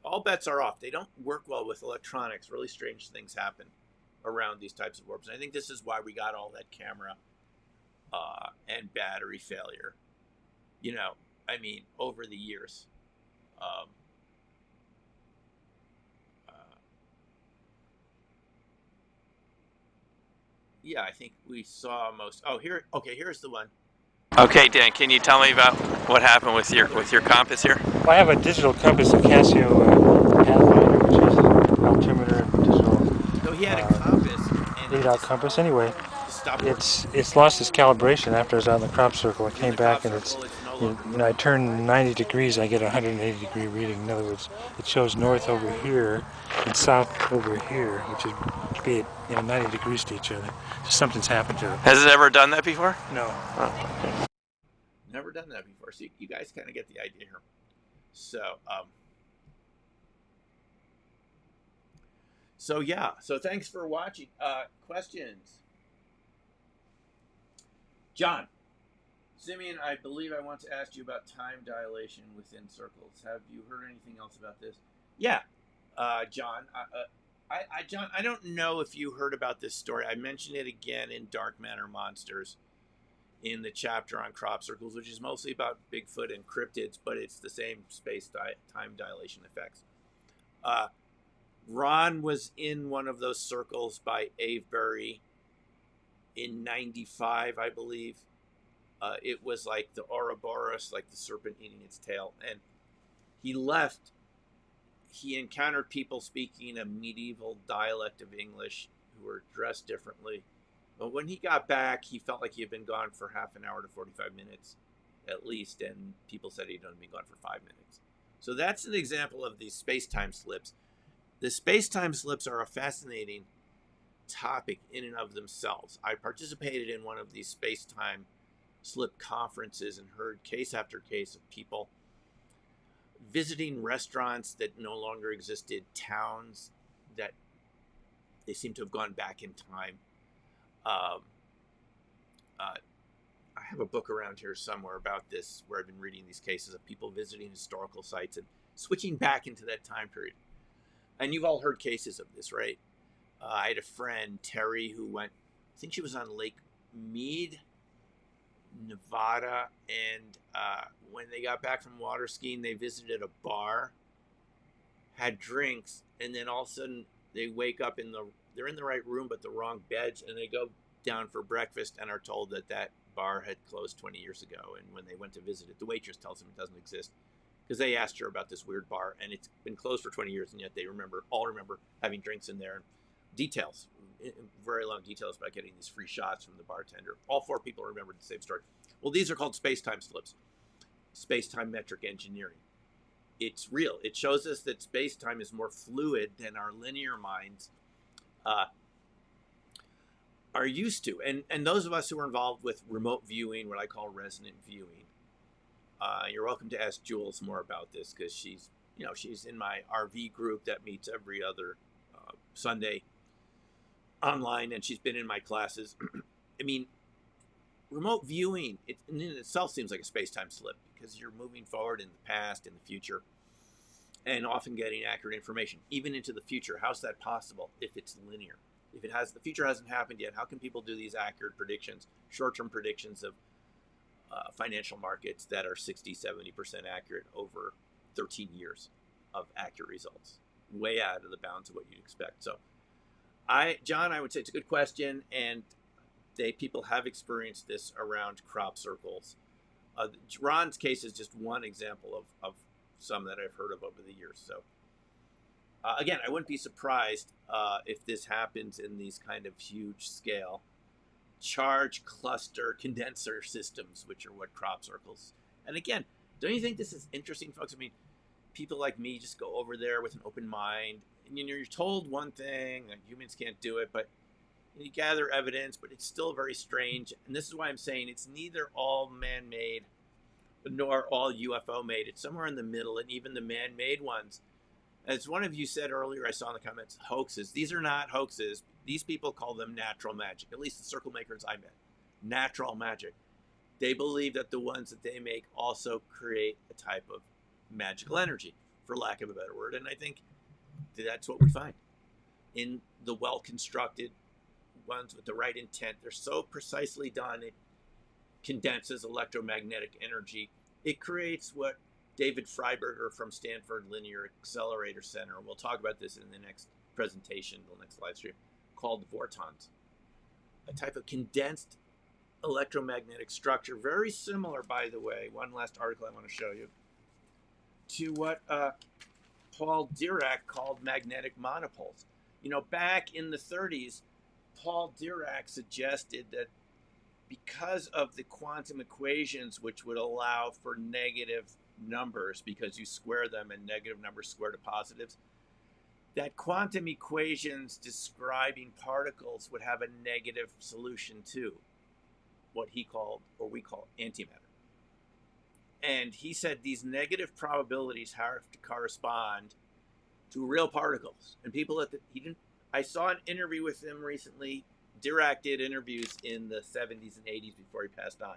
all bets are off. They don't work well with electronics. Really strange things happen around these types of orbs. And I think this is why we got all that camera and battery failure, I mean, over the years. Yeah, I think we saw most. Oh, here. Okay, here's the one. Okay, Dan, can you tell me about what happened with your compass here? I have a digital compass, a Casio Pathfinder, which is altimeter and he had a compass. And readout compass. Anyway, stopped working. it's lost its calibration after I was out in the crop circle. I came back and it's no longer when I turn 90 degrees, I get a 180 degree reading. In other words, it shows north over here and south over here, which is be it 90 degrees to each other. So something's happened to it. Has it ever done that before? No. Oh. Never done that before, so you guys kind of get the idea here. So yeah, so thanks for watching. Questions? John, Simeon, I believe I want to ask you about time dilation within circles. Have you heard anything else about this? Yeah, John. John, I don't know if you heard about this story. I mentioned it again in Dark Matter Monsters in the chapter on crop circles, which is mostly about Bigfoot and cryptids, but it's the same space-time dilation effects. Ron was in one of those circles by Avebury in 95, I believe. It was like the Ouroboros, like the serpent eating its tail. And he left. He encountered people speaking a medieval dialect of English who were dressed differently. But when he got back, he felt like he had been gone for half an hour to 45 minutes at least. And people said he'd only been gone for 5 minutes. So that's an example of these space-time slips. The space-time slips are a fascinating topic in and of themselves. I participated in one of these space-time slip conferences and heard case after case of people visiting restaurants that no longer existed, towns that they seem to have gone back in time. I have a book around here somewhere about this where I've been reading these cases of people visiting historical sites and switching back into that time period. And you've all heard cases of this, right? I had a friend, Terry, who went, I think she was on Lake Mead, Nevada, and when they got back from water skiing, they visited a bar, had drinks, and then all of a sudden they wake up they're in the right room but the wrong beds, and they go down for breakfast and are told that that bar had closed 20 years ago. And when they went to visit it, the waitress tells them it doesn't exist because they asked her about this weird bar, and it's been closed for 20 years, and yet they all remember having drinks in there. Details, very long details about getting these free shots from the bartender. All 4 people remembered the same story. Well, these are called space-time slips, space-time metric engineering. It's real. It shows us that space-time is more fluid than our linear minds are used to. And those of us who are involved with remote viewing, what I call resonant viewing, you're welcome to ask Jules more about this because she's in my RV group that meets every other Sunday online, and she's been in my classes. I mean, remote viewing, in itself seems like a space-time slip because you're moving forward in the past, in the future, and often getting accurate information, even into the future. How's that possible if it's linear? If the future hasn't happened yet, how can people do these accurate predictions, short-term predictions of financial markets that are 60, 70% accurate over 13 years of accurate results? Way out of the bounds of what you'd expect. So, John, I would say it's a good question, and people have experienced this around crop circles. Ron's case is just one example of some that I've heard of over the years. So, again, I wouldn't be surprised if this happens in these kind of huge scale charge cluster condenser systems, which are what crop circles. And again, don't you think this is interesting, folks? I mean, people like me just go over there with an open mind, and you're told one thing, that humans can't do it, but you gather evidence, but it's still very strange. And this is why I'm saying it's neither all man-made nor all UFO made. It's somewhere in the middle, and even the man-made ones, as one of you said earlier, I saw in the comments, hoaxes. These are not hoaxes. These people call them natural magic, at least the circle makers I met. Natural magic. They believe that the ones that they make also create a type of magical energy, for lack of a better word. And I think that's what we find in the well-constructed ones with the right intent. They're so precisely done. It condenses electromagnetic energy. It creates what David Freiberger from Stanford Linear Accelerator Center, and we'll talk about this in the next presentation, the next live stream, called vortons. A type of condensed electromagnetic structure, very similar, by the way, one last article I want to show you, to what Paul Dirac called magnetic monopoles. You know, back in the 30s, Paul Dirac suggested that because of the quantum equations, which would allow for negative numbers because you square them and negative numbers square to positives, that quantum equations describing particles would have a negative solution too, what he called, or we call, antimatter. And he said these negative probabilities have to correspond to real particles. And people I saw an interview with him recently. Dirac did interviews in the 70s and 80s before he passed on.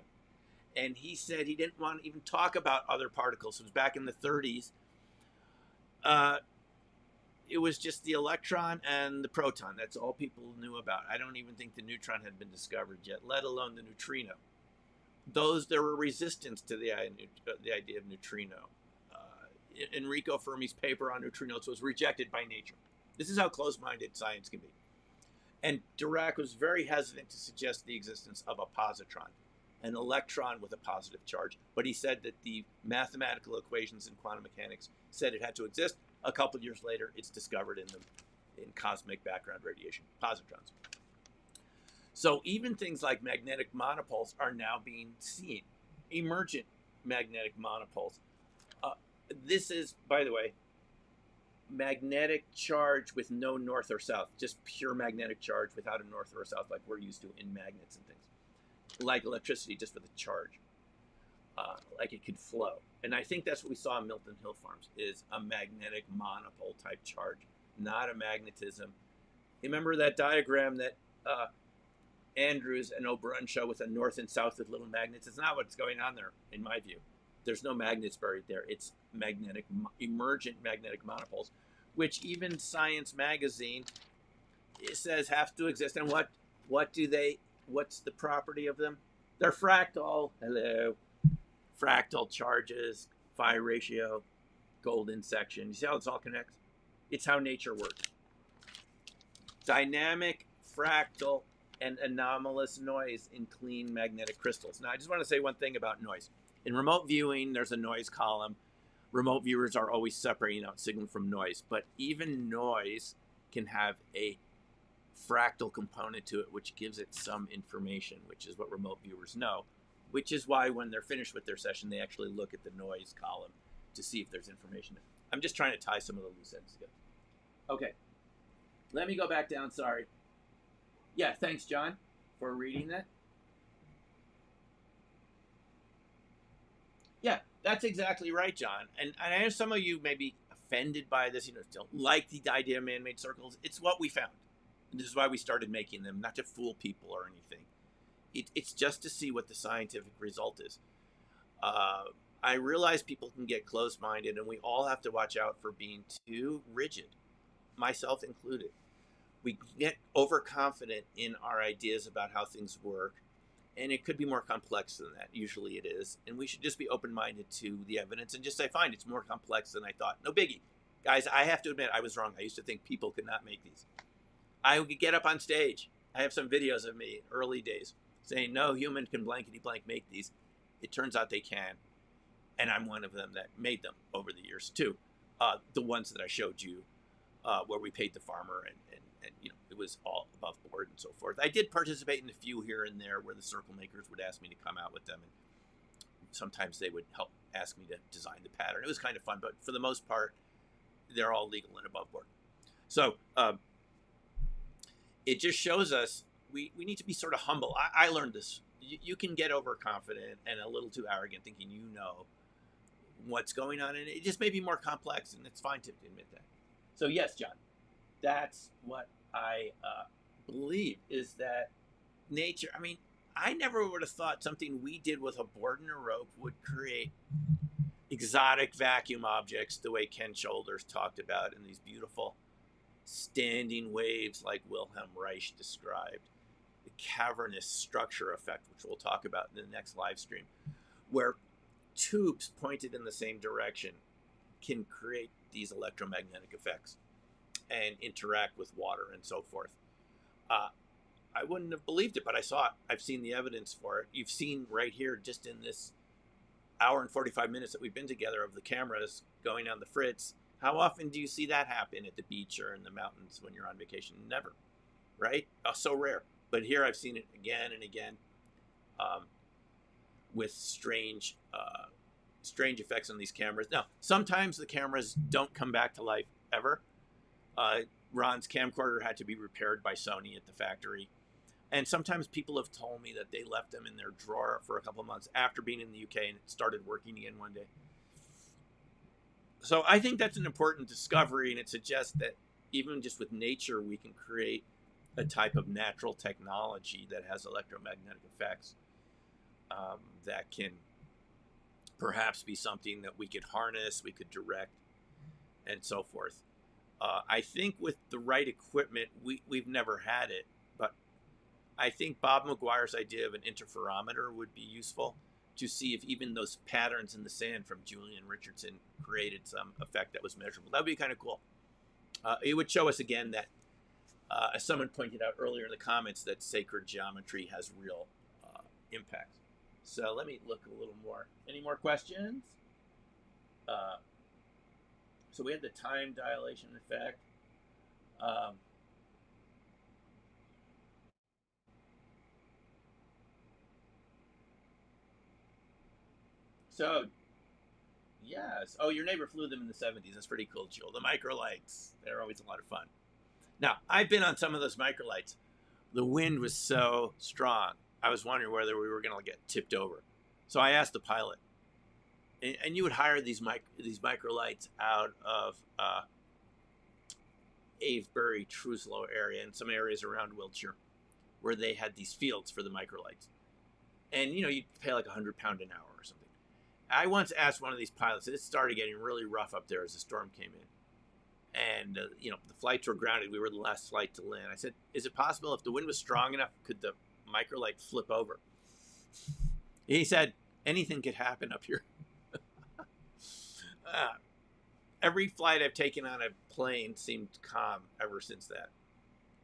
And he said he didn't want to even talk about other particles. It was back in the 30s. It was just the electron and the proton. That's all people knew about. I don't even think the neutron had been discovered yet, let alone the neutrino. There were resistance to the idea of neutrino. Enrico Fermi's paper on neutrinos was rejected by nature. This is how close-minded science can be. And Dirac was very hesitant to suggest the existence of a positron, an electron with a positive charge. But he said that the mathematical equations in quantum mechanics said it had to exist. A couple of years later, it's discovered in cosmic background radiation, positrons. So even things like magnetic monopoles are now being seen, emergent magnetic monopoles. This is, by the way, magnetic charge with no north or south, just pure magnetic charge without a north or a south like we're used to in magnets and things. Like electricity, just with a charge, like it could flow. And I think that's what we saw in Milton Hill Farms, is a magnetic monopole type charge, not a magnetism. Remember that diagram that Andrews and Aubrun show with a north and south with little magnets? It's not what's going on there, in my view. There's no magnets buried there. It's emergent magnetic monopoles, which even Science magazine says have to exist. And what's the property of them? They're fractal. Hello. Fractal charges, phi ratio, golden section. You see how this all connects? It's how nature works. Dynamic, fractal, and anomalous noise in clean magnetic crystals. Now, I just want to say one thing about noise. In remote viewing, there's a noise column. Remote viewers are always separating out signal from noise, but even noise can have a fractal component to it, which gives it some information, which is what remote viewers know, which is why when they're finished with their session, they actually look at the noise column to see if there's information. I'm just trying to tie some of the loose ends together. Okay, let me go back down, sorry. Yeah, thanks, John, for reading that. Yeah, that's exactly right, John. And I know some of you may be offended by this, don't like the idea of man-made circles. It's what we found. And this is why we started making them, not to fool people or anything. It's just to see what the scientific result is. I realize people can get close-minded, and we all have to watch out for being too rigid, myself included. We get overconfident in our ideas about how things work, and it could be more complex than that. Usually it is. And we should just be open-minded to the evidence and just say, fine, it's more complex than I thought. No biggie. Guys, I have to admit, I was wrong. I used to think people could not make these. I would get up on stage. I have some videos of me, early days, saying, no human can blankety-blank make these. It turns out they can. And I'm one of them that made them over the years, too. The ones that I showed you, where we paid the farmer and it was all above board and so forth. I did participate in a few here and there where the circle makers would ask me to come out with them. And sometimes they would help ask me to design the pattern. It was kind of fun, but for the most part, they're all legal and above board. So it just shows us we need to be sort of humble. I learned this. You can get overconfident and a little too arrogant thinking you know what's going on, and it just may be more complex, and it's fine to admit that. So yes, John, that's what I believe, is that nature, I never would have thought something we did with a board and a rope would create exotic vacuum objects the way Ken Shoulders talked about in these beautiful standing waves like Wilhelm Reich described. The cavernous structure effect, which we'll talk about in the next live stream, where tubes pointed in the same direction can create these electromagnetic effects and interact with water and so forth. I wouldn't have believed it, but I saw it. I've seen the evidence for it. You've seen right here, just in this hour and 45 minutes that we've been together of the cameras going on the Fritz, How often do you see that happen at the beach or in the mountains when you're on vacation? Never, right? Oh, so rare. But here I've seen it again and again, with strange effects on these cameras. Now, sometimes the cameras don't come back to life ever. Ron's camcorder had to be repaired by Sony at the factory. And sometimes people have told me that they left them in their drawer for a couple of months after being in the UK and it started working again one day. So I think that's an important discovery, and it suggests that even just with nature, we can create a type of natural technology that has electromagnetic effects that can perhaps be something that we could harness, we could direct, and so forth. I think with the right equipment, we've never had it, but I think Bob McGuire's idea of an interferometer would be useful to see if even those patterns in the sand from Julian Richardson created some effect that was measurable. That would be kind of cool. It would show us again that, as someone pointed out earlier in the comments, that sacred geometry has real impact. So let me look a little more. Any more questions? So we had the time dilation effect. So, yes. Oh, your neighbor flew them in the 70s. That's pretty cool, Jill. The microlights, they're always a lot of fun. Now, I've been on some of those microlights. The wind was so strong, I was wondering whether we were going to get tipped over. So I asked the pilot, and you would hire these microlights out of Avebury, Truslow area, and some areas around Wiltshire, where they had these fields for the microlights. And, you know, you'd pay like £100 an hour or something. I once asked one of these pilots, it started getting really rough up there as the storm came in. And, you know, the flights were grounded. We were the last flight to land. I said, is it possible if the wind was strong enough, could the microlight flip over? He said, anything could happen up here. Every flight I've taken on a plane seemed calm ever since that.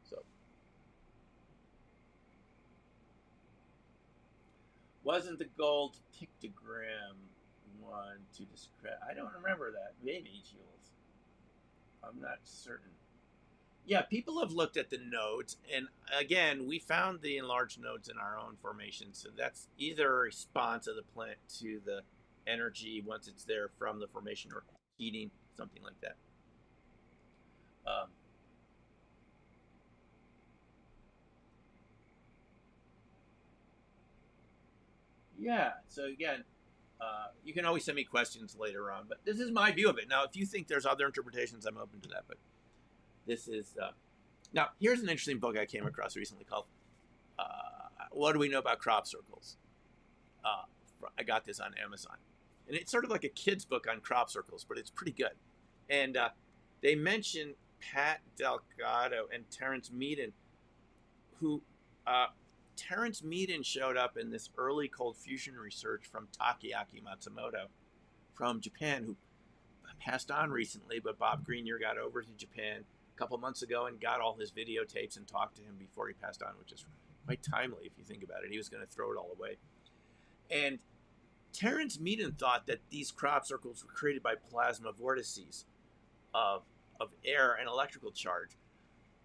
So, wasn't the gold pictogram one to describe? I don't remember that. Maybe, Jules. I'm not certain. Yeah, people have looked at the nodes, and again, we found the enlarged nodes in our own formation. So that's either a response of the plant to the energy once it's there from the formation, or heating, something like that. Yeah, so again, you can always send me questions later on, but this is my view of it. Now, if you think there's other interpretations, I'm open to that, but this is... Now, here's an interesting book I came across recently called What Do We Know About Crop Circles? I got this on Amazon. And it's sort of like a kid's book on crop circles, but it's pretty good. And they mention Pat Delgado and Terence Meaden, who... Terence Meaden showed up in this early cold fusion research from Takeaki Matsumoto from Japan, who passed on recently, but Bob Grenier got over to Japan a couple months ago and got all his videotapes and talked to him before he passed on, which is quite timely if you think about it. He was going to throw it all away. And Terence Meaden thought that these crop circles were created by plasma vortices of air and electrical charge.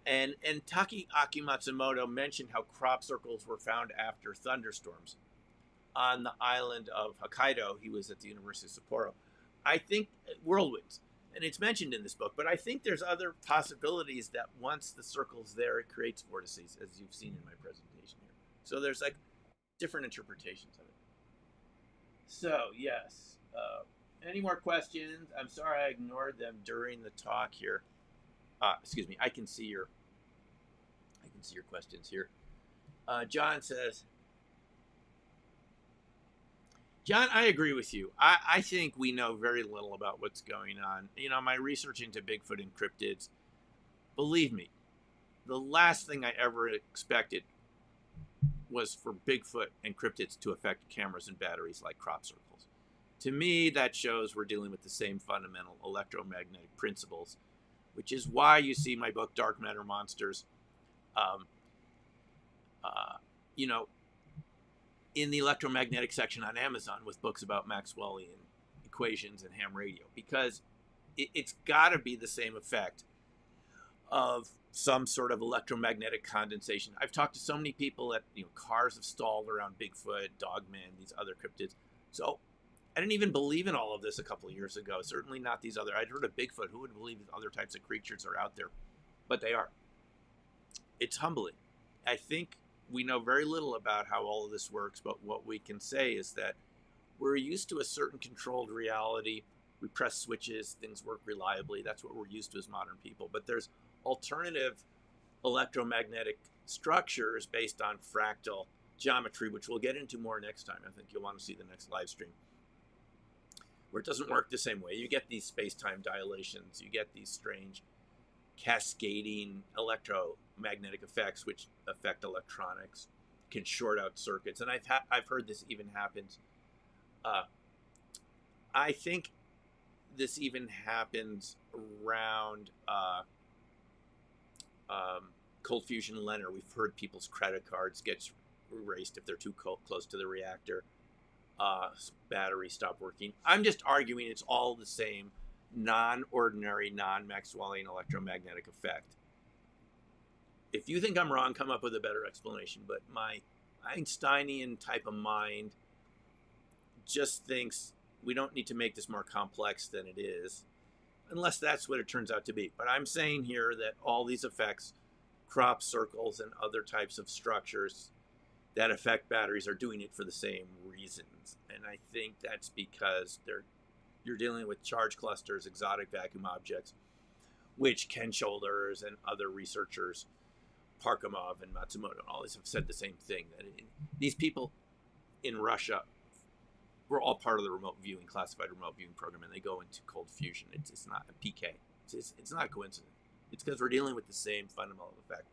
And Takeaki Matsumoto mentioned how crop circles were found after thunderstorms on the island of Hokkaido. He was at the University of Sapporo. I think whirlwinds, and it's mentioned in this book, but I think there's other possibilities that once the circle's there, it creates vortices, as you've seen in my presentation here. So there's like different interpretations of it. So yes, any more questions? I'm sorry I ignored them during the talk here. Excuse me, I can see your questions here. John says, John, I agree with you. I think we know very little about what's going on. You know, my research into Bigfoot and cryptids, believe me, the last thing I ever expected was for Bigfoot and cryptids to affect cameras and batteries like crop circles. To me, that shows we're dealing with the same fundamental electromagnetic principles, which is why you see my book, Dark Matter Monsters, you know, in the electromagnetic section on Amazon with books about Maxwellian equations and ham radio. Because it's got to be the same effect of some sort of electromagnetic condensation. I've talked to so many people that, cars have stalled around Bigfoot, Dogman, these other cryptids. So I didn't even believe in all of this a couple of years ago. Certainly not these other. I'd heard of Bigfoot. Who would believe that other types of creatures are out there? But they are. It's humbling. I think we know very little about how all of this works, but what we can say is that we're used to a certain controlled reality. We press switches, things work reliably. That's what we're used to as modern people. But there's alternative electromagnetic structures based on fractal geometry, which we'll get into more next time. I think you'll want to see the next live stream, where it doesn't work the same way. You get these space-time dilations. You get these strange cascading electromagnetic effects which affect electronics, can short out circuits. And I've heard this even happens. I think this even happens around cold fusion LENR. We've heard people's credit cards get erased if they're too close to the reactor. Batteries stop working. I'm just arguing it's all the same non-ordinary, non-Maxwellian electromagnetic effect. If you think I'm wrong, come up with a better explanation. But my Einsteinian type of mind just thinks we don't need to make this more complex than it is, unless that's what it turns out to be. But I'm saying here that all these effects, crop circles and other types of structures that affect batteries, are doing it for the same reasons. And I think that's because you're dealing with charge clusters, exotic vacuum objects, which Ken Shoulders and other researchers, Parkhomov and Matsumoto, all these have said the same thing, that these people in Russia were all part of the classified remote viewing program, and they go into cold fusion. It's not a PK. It's not a coincidence. It's because we're dealing with the same fundamental effect.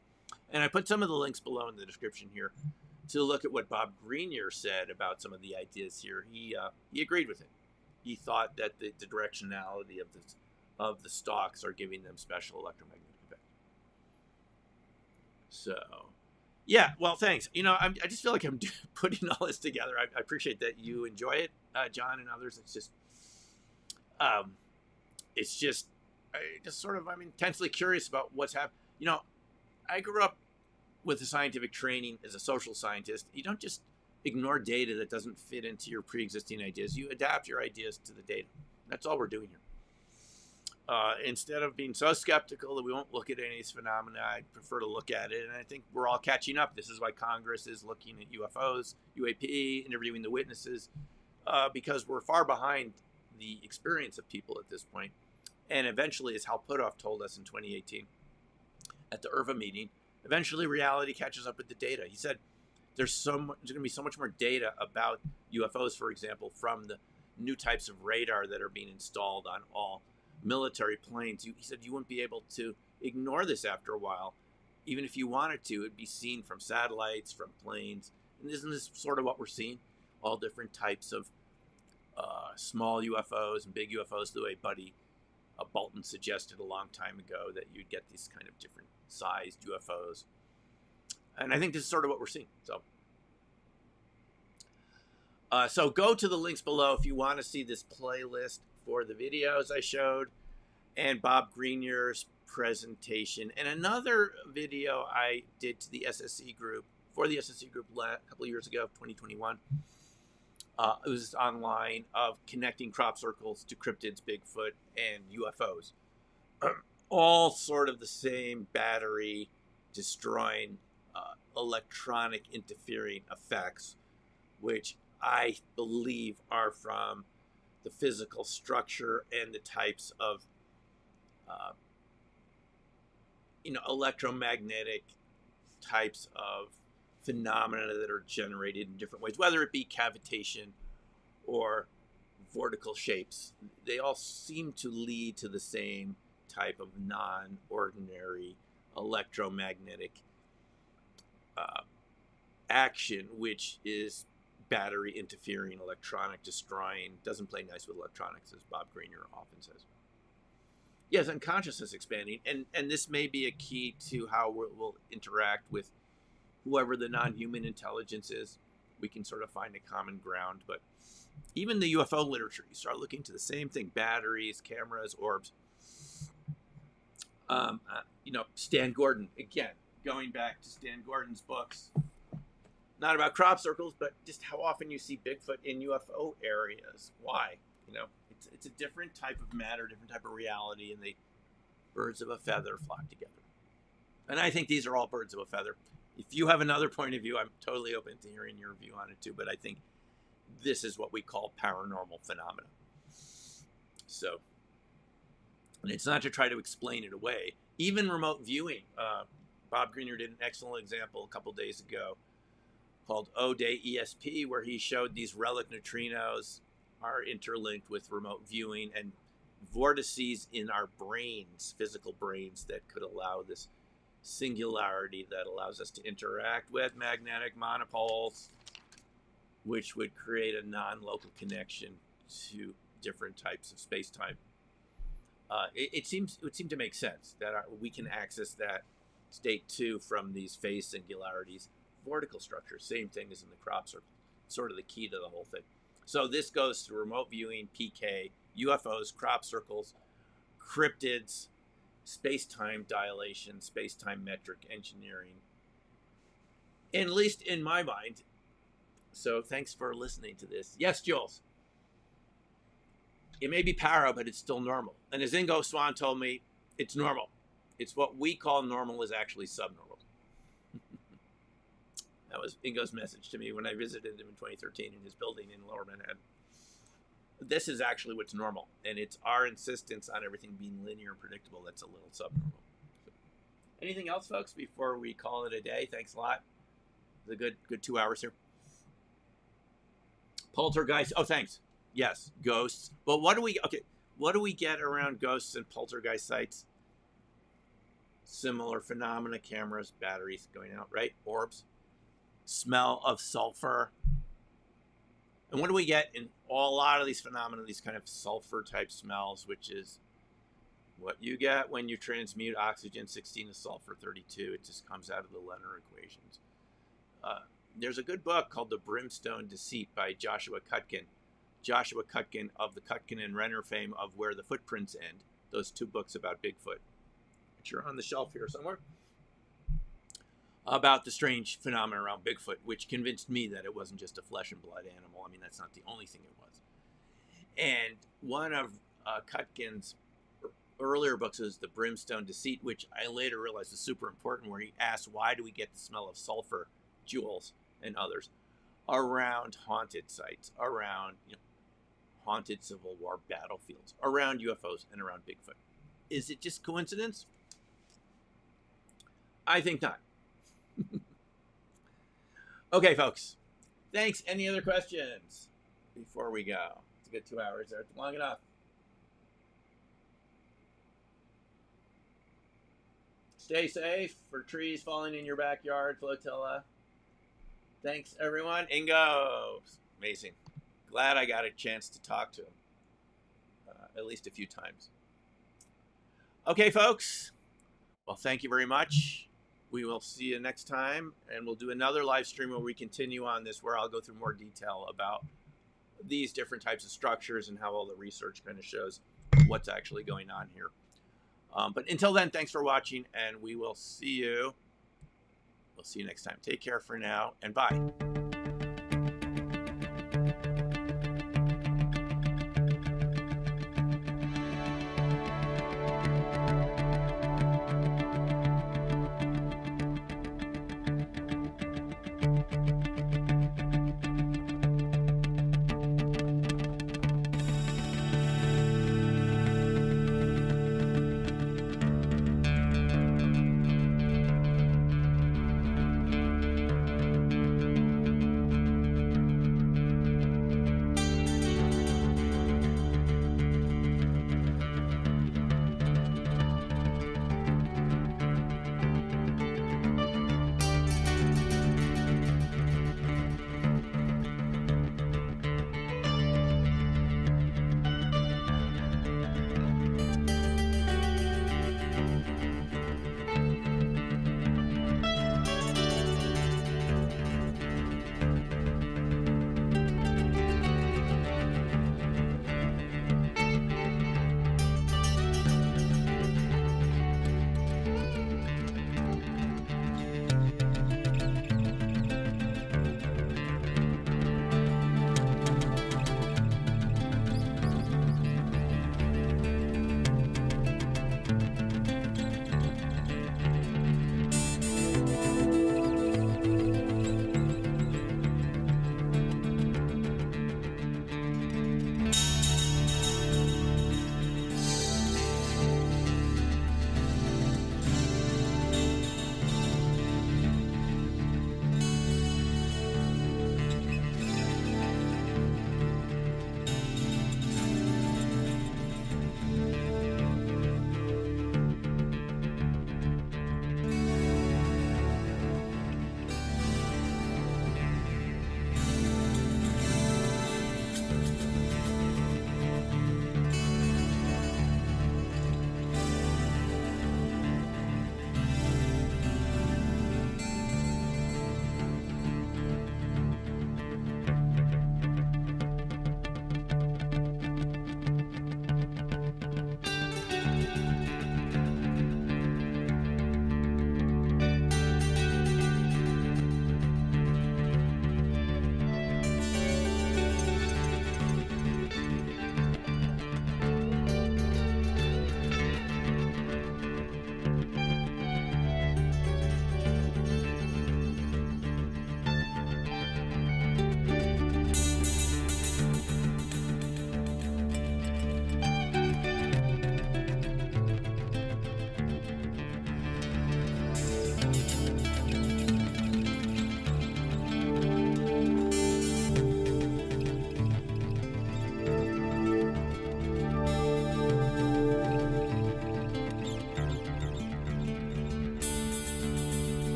And I put some of the links below in the description here to look at what Bob Grenier said about some of the ideas here. He agreed with it. He thought that the directionality of the stalks are giving them special electromagnetic effect. So, yeah, well, thanks. I just feel like I'm putting all this together. I appreciate that you enjoy it, John and others. I'm intensely curious about what's happening. I grew up with a scientific training as a social scientist. You don't just ignore data that doesn't fit into your pre-existing ideas. You adapt your ideas to the data. That's all we're doing here. Instead of being so skeptical that we won't look at any of these phenomena, I prefer to look at it. And I think we're all catching up. This is why Congress is looking at UFOs, UAP, interviewing the witnesses, because we're far behind the experience of people at this point. And eventually, as Hal Puthoff told us in 2018 at the IRVA meeting, eventually reality catches up with the data. He said there's going to be so much more data about UFOs, for example, from the new types of radar that are being installed on all military planes. He said you wouldn't be able to ignore this after a while. Even if you wanted to, it'd be seen from satellites, from planes. And isn't this sort of what we're seeing? All different types of small UFOs and big UFOs, the way Buddy Bolton suggested a long time ago, that you'd get these kind of different sized UFOs. And I think this is sort of what we're seeing. So go to the links below if you want to see this playlist for the videos I showed, and Bob Grenier's presentation, and another video I did to the SSE group, for the SSE group a couple of years ago, 2021. It was online, of connecting crop circles to cryptids, Bigfoot, and UFOs. All sort of the same battery destroying electronic interfering effects, which I believe are from the physical structure and the types of electromagnetic types of phenomena that are generated in different ways, whether it be cavitation or vortical shapes. They all seem to lead to the same type of non-ordinary electromagnetic action, which is battery interfering, electronic destroying, doesn't play nice with electronics, as Bob Grenier often says. Yes, and consciousness expanding, and this may be a key to how we'll interact with whoever the non-human intelligence is. we can sort of find a common ground. But even the UFO literature, you start looking to the same thing: batteries, cameras, orbs. Stan Gordon, again, going back to Stan Gordon's books, not about crop circles, but just how often you see Bigfoot in UFO areas. Why? It's a different type of matter, different type of reality, and they birds of a feather flock together. And I think these are all birds of a feather. If you have another point of view, I'm totally open to hearing your view on it too, but I think this is what we call paranormal phenomena. So, and it's not to try to explain it away. Even remote viewing. Bob Greener did an excellent example a couple days ago called O-Day ESP, where he showed these relic neutrinos are interlinked with remote viewing and vortices in our brains, physical brains, that could allow this singularity that allows us to interact with magnetic monopoles, which would create a non-local connection to different types of space-time. It would seem to make sense that we can access that state too from these phase singularities. Vortical structure, same thing as in the crop circle, sort of the key to the whole thing. So this goes through remote viewing, PK, UFOs, crop circles, cryptids, space-time dilation, space-time metric engineering, at least in my mind. So thanks for listening to this. Yes, Jules. It may be para, but it's still normal. And as Ingo Swan told me, it's normal. It's what we call normal is actually subnormal. That was Ingo's message to me when I visited him in 2013 in his building in Lower Manhattan. This is actually what's normal, and it's our insistence on everything being linear and predictable that's a little subnormal. So, anything else, folks, before we call it a day? Thanks a lot. It's a good 2 hours here. Poltergeist. Oh, thanks. Yes, ghosts. But what do we get around ghosts and poltergeist sites? Similar phenomena: cameras, batteries going out, right? Orbs. Smell of sulfur. And what do we get in a lot of these phenomena, these kind of sulfur type smells, which is what you get when you transmute oxygen 16 to sulfur 32. It just comes out of the LENR equations. There's a good book called The Brimstone Deceit by Joshua Cutkin. Joshua Cutkin of the Cutkin and Renner fame of Where the Footprints End. Those two books about Bigfoot, which are on the shelf here somewhere, about the strange phenomena around Bigfoot, which convinced me that it wasn't just a flesh and blood animal. I mean, that's not the only thing it was. And one of Cutkin's earlier books is The Brimstone Deceit, which I later realized is super important, where he asks, why do we get the smell of sulfur, jewels, and others around haunted sites, around haunted Civil War battlefields, around UFOs, and around Bigfoot? Is it just coincidence? I think not. Okay, folks. Thanks. Any other questions before we go? It's a good 2 hours there. It's long enough. Stay safe for trees falling in your backyard, flotilla. Thanks, everyone. Ingo. Amazing. Glad I got a chance to talk to him at least a few times. Okay, folks. Well, thank you very much. We will see you next time, and we'll do another live stream where we continue on this, where I'll go through more detail about these different types of structures and how all the research kind of shows what's actually going on here. But until then, thanks for watching, and we will see you. We'll see you next time. Take care for now, and bye.